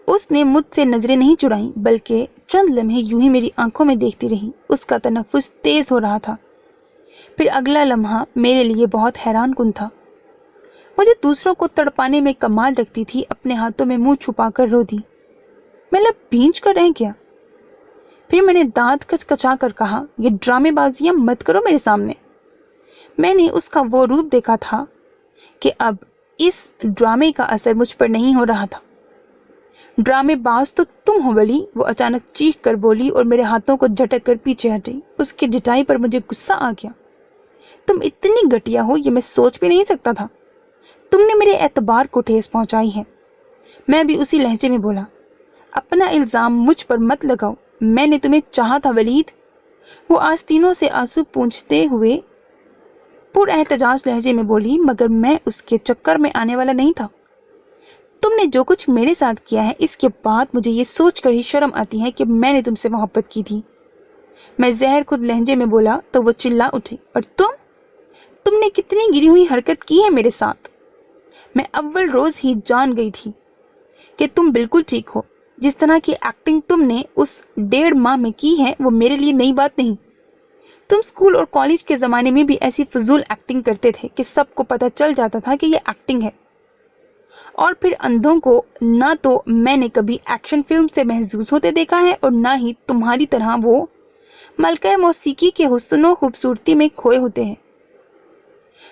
اس نے مجھ سے نظریں نہیں چرائیں بلکہ چند لمحے یوں ہی میری آنکھوں میں دیکھتی رہی۔ اس کا تنفس تیز ہو رہا تھا۔ پھر اگلا لمحہ میرے لیے بہت حیران کن تھا۔ مجھے دوسروں کو تڑپانے میں کمال رکھتی تھی، اپنے ہاتھوں میں منہ چھپا کر رو دی۔ میں لب بھینچ کر رہ گیا۔ پھر میں نے دانت کچکچا کر کہا، یہ ڈرامے بازیاں مت کرو میرے سامنے۔ میں نے اس کا وہ روپ دیکھا تھا کہ اب اس ڈرامے کا اثر مجھ پر نہیں ہو رہا تھا۔ ڈرامے باز تو تم ہو ولی، وہ اچانک چیخ کر بولی اور میرے ہاتھوں کو جھٹک کر پیچھے ہٹی۔ اس کی ڈٹائی پر مجھے غصہ آ گیا۔ تم اتنی گھٹیا ہو یہ میں سوچ بھی نہیں سکتا تھا۔ تم نے میرے اعتبار کو ٹھیس پہنچائی ہے۔ میں بھی اسی لہجے میں بولا، اپنا الزام مجھ پر مت لگاؤ، میں نے تمہیں چاہا تھا ولید۔ وہ آستینوں سے آنسو پونچھتے ہوئے پر احتجاج لہجے میں بولی، مگر میں اس کے چکر میں آنے والا نہیں تھا۔ تم نے جو کچھ میرے ساتھ کیا ہے اس کے بعد مجھے یہ سوچ کر ہی شرم آتی ہے کہ میں نے تم سے محبت کی تھی۔ میں زہر خود لہجے میں بولا تو وہ چلا اٹھی، اور تم نے کتنی گری ہوئی حرکت کی ہے میرے ساتھ۔ میں اول روز ہی جان گئی تھی کہ تم بالکل ٹھیک ہو۔ جس طرح کی ایکٹنگ تم نے اس 1.5 ماہ میں کی ہے وہ میرے لیے نئی بات نہیں۔ تم اسکول اور کالج کے زمانے میں بھی ایسی فضول ایکٹنگ کرتے تھے کہ سب کو پتہ چل جاتا تھا کہ یہ ایکٹنگ ہے، اور پھر اندھوں کو نہ تو میں نے کبھی ایکشن فلم سے محظوظ ہوتے دیکھا ہے اور نہ ہی تمہاری طرح وہ ملکہ موسیقی کے حسن و خوبصورتی میں کھوئے ہوتے ہیں۔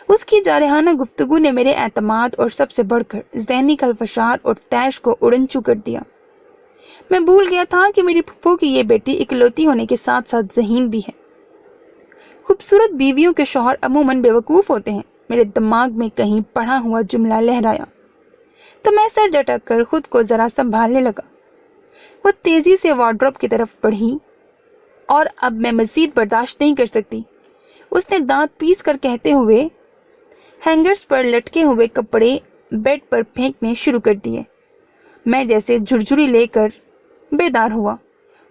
اس کی جارحانہ گفتگو نے میرے اعتماد اور سب سے بڑھ کر ذہنی خلفشار اور طیش کو اڑنچو کر دیا۔ میں بھول گیا تھا کہ میری پھپھو کی یہ بیٹی اکلوتی ہونے کے ساتھ ساتھ ذہین بھی ہے۔ خوبصورت بیویوں کے شوہر عموماً بیوقوف ہوتے ہیں، میرے دماغ میں کہیں پڑھا ہوا جملہ لہرایا تو میں سر جھٹک کر خود کو ذرا سنبھالنے لگا۔ وہ تیزی سے وارڈروب کی طرف بڑھی، اور اب میں مزید برداشت نہیں کر سکتی۔ اس نے دانت پیس کر کہتے ہوئے ہینگرز پر لٹکے ہوئے کپڑے بیڈ پر پھینکنے شروع کر دیے۔ میں جیسے جھرجھری لے کر بیدار ہوا۔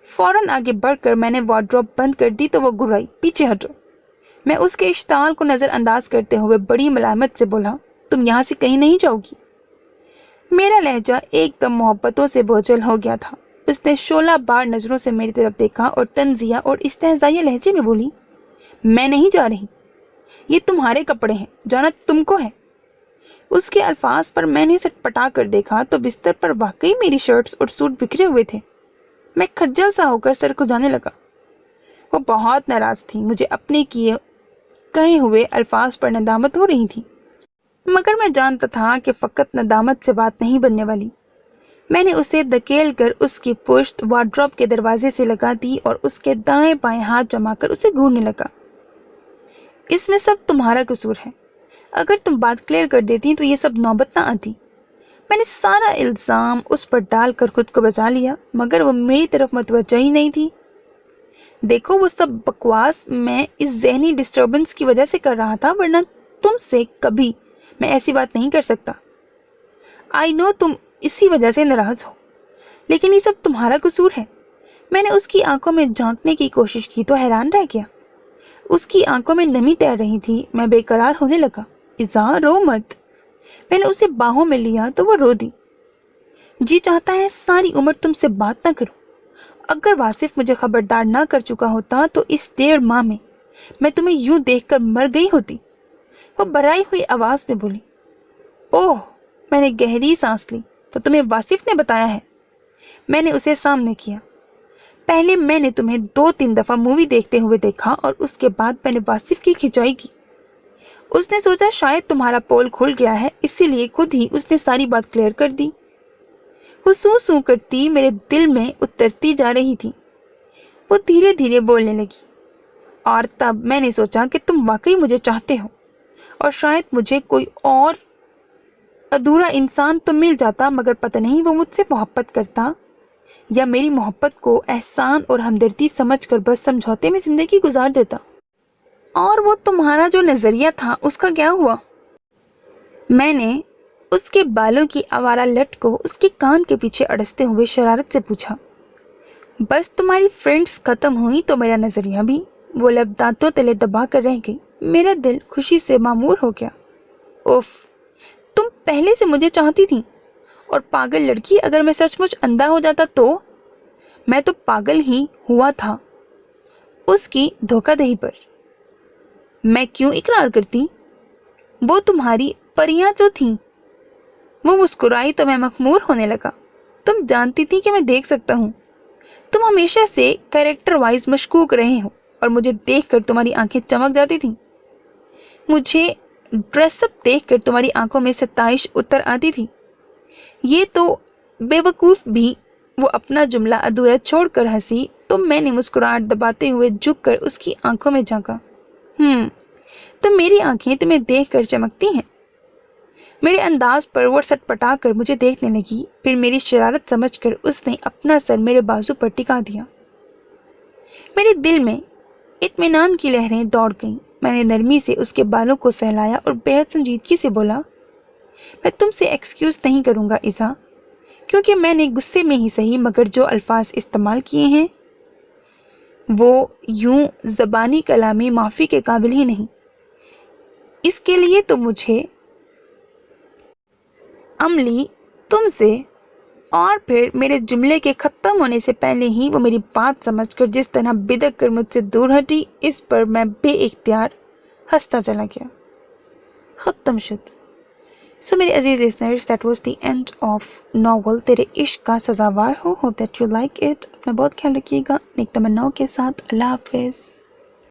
فوراً آگے بڑھ کر میں نے وارڈروب بند کر دی تو وہ گرائی، پیچھے ہٹو۔ میں اس کے اشتعال کو نظر انداز کرتے ہوئے بڑی ملامت سے بولا، تم یہاں سے کہیں نہیں جاؤ گی۔ میرا لہجہ ایک دم محبتوں سے بوجھل ہو گیا تھا۔ اس نے شعلہ بار نظروں سے میری طرف دیکھا اور تنزیہ اور استہزائیہ لہجے میں بولی، میں نہیں جا رہی، یہ تمہارے کپڑے ہیں، جانا تم کو ہے۔ اس کے الفاظ پر میں نے سٹ پٹا کر دیکھا تو بستر پر واقعی میری شرٹس اور سوٹ بکھرے ہوئے تھے۔ میں کھجل سا ہو کر سر کو جانے لگا۔ وہ بہت ناراض تھی، مجھے اپنے کہے ہوئے الفاظ پر ندامت ہو رہی تھی، مگر میں جانتا تھا کہ فقط ندامت سے بات نہیں بننے والی۔ میں نے اسے دھکیل کر اس کی پشت وارڈروب کے دروازے سے لگا دی اور اس کے دائیں بائیں ہاتھ جما کر اسے گھورنے لگا۔ اس میں سب تمہارا قصور ہے، اگر تم بات کلیئر کر دیتی تو یہ سب نوبت نہ آتی۔ میں نے سارا الزام اس پر ڈال کر خود کو بچا لیا، مگر وہ میری طرف متوجہ ہی نہیں تھی۔ دیکھو وہ سب بکواس میں اس ذہنی ڈسٹربنس کی وجہ سے کر رہا تھا، ورنہ تم سے کبھی میں ایسی بات نہیں کر سکتا۔ آئی نو تم اسی وجہ سے ناراض ہو، لیکن یہ سب تمہارا قصور ہے۔ میں نے اس کی آنکھوں میں جھانکنے کی کوشش کی تو حیران رہ گیا۔ اس کی آنکھوں میں نمی تیر رہی تھی۔ میں بے قرار ہونے لگا۔ ایزا رو مت۔ میں نے اسے باہوں میں لیا تو وہ رو دی۔ جی چاہتا ہے ساری عمر تم سے بات نہ کروں۔ اگر واصف مجھے خبردار نہ کر چکا ہوتا تو اس 1.5 ماہ میں تمہیں یوں دیکھ کر مر گئی ہوتی۔ وہ بھرائی ہوئی آواز میں بولی، اوہ میں نے گہری سانس لی. تو تمہیں واصف نے بتایا ہے؟ میں نے اسے سامنے کیا. پہلے میں نے تمہیں 2-3 دفعہ مووی دیکھتے ہوئے دیکھا اور اس کے بعد میں نے واصف کی کھنچائی کی. اس نے سوچا شاید تمہارا پول کھل گیا ہے، اسی لیے خود ہی اس نے ساری بات کلیئر کر دی. وہ سو سو کرتی میرے دل میں اترتی جا رہی تھی. وہ دھیرے دھیرے بولنے لگی. اور تب میں نے سوچا کہ تم واقعی مجھے چاہتے ہو، اور شاید مجھے کوئی اور ادھورا انسان تو مل جاتا، مگر پتہ نہیں وہ مجھ سے محبت کرتا یا میری محبت کو احسان اور ہمدردی سمجھ کر بس سمجھوتے میں زندگی گزار دیتا. اور وہ تمہارا جو نظریہ تھا اس کا کیا ہوا؟ میں نے اس کے بالوں کی آوارہ لٹ کو اس کے کان کے پیچھے اڑستے ہوئے شرارت سے پوچھا. بس تمہاری فرینڈز ختم ہوئی تو میرا نظریہ بھی. وہ لب دانتوں تلے دبا کر رہ گئی. میرا دل خوشی سے معمور ہو گیا. اوف، تم پہلے سے مجھے چاہتی تھی. اور پاگل لڑکی، اگر میں سچ مچ اندھا ہو جاتا تو؟ میں تو پاگل ہی ہوا تھا اس کی دھوکہ دہی پر. میں کیوں اقرار کرتی؟ وہ تمہاری پریاں جو تھیں. وہ مسکرائی تو میں مخمور ہونے لگا. تم جانتی تھی کہ میں دیکھ سکتا ہوں. تم ہمیشہ سے کریکٹر وائز مشکوک رہے ہو اور مجھے دیکھ کر تمہاری آنکھیں چمک جاتی تھیں. مجھے ڈریس اپ دیکھ کر تمہاری آنکھوں میں ستائش اتر آتی تھی. یہ تو بے وقوف بھی. وہ اپنا جملہ ادھورا چھوڑ کر ہنسی تو میں نے مسکراہٹ دباتے ہوئے جھک کر اس کی آنکھوں میں جھانکا. تو میری آنکھیں تمہیں دیکھ کر چمکتی ہیں. میرے انداز پر وہ سٹپٹا کر مجھے دیکھنے لگی. پھر میری شرارت سمجھ کر اس نے اپنا سر میرے بازو پر ٹکا دیا. میرے دل میں اطمینان کی لہریں دوڑ گئیں. میں نے نرمی سے اس کے بالوں کو سہلایا اور بہت سنجیدگی سے بولا، میں تم سے ایکسکیوز نہیں کروں گا ایزا، کیونکہ میں نے غصے میں ہی صحیح مگر جو الفاظ استعمال کیے ہیں وہ یوں زبانی کلامی معافی کے قابل ہی نہیں. اس کے لیے تو مجھے عملی تم سے، اور پھر میرے جملے کے ختم ہونے سے پہلے ہی وہ میری بات سمجھ کر جس طرح بدک کر مجھ سے دور ہٹی، اس پر میں بے اختیار ہنستا چلا گیا. ختم شد. سو میرے عزیز listeners, that was the end of novel تیرے عشق کا سزاوار ہو. Hope that you like it. اپنا بہت خیال رکھیے گا نیک تمناؤں کے ساتھ. اللہ حافظ.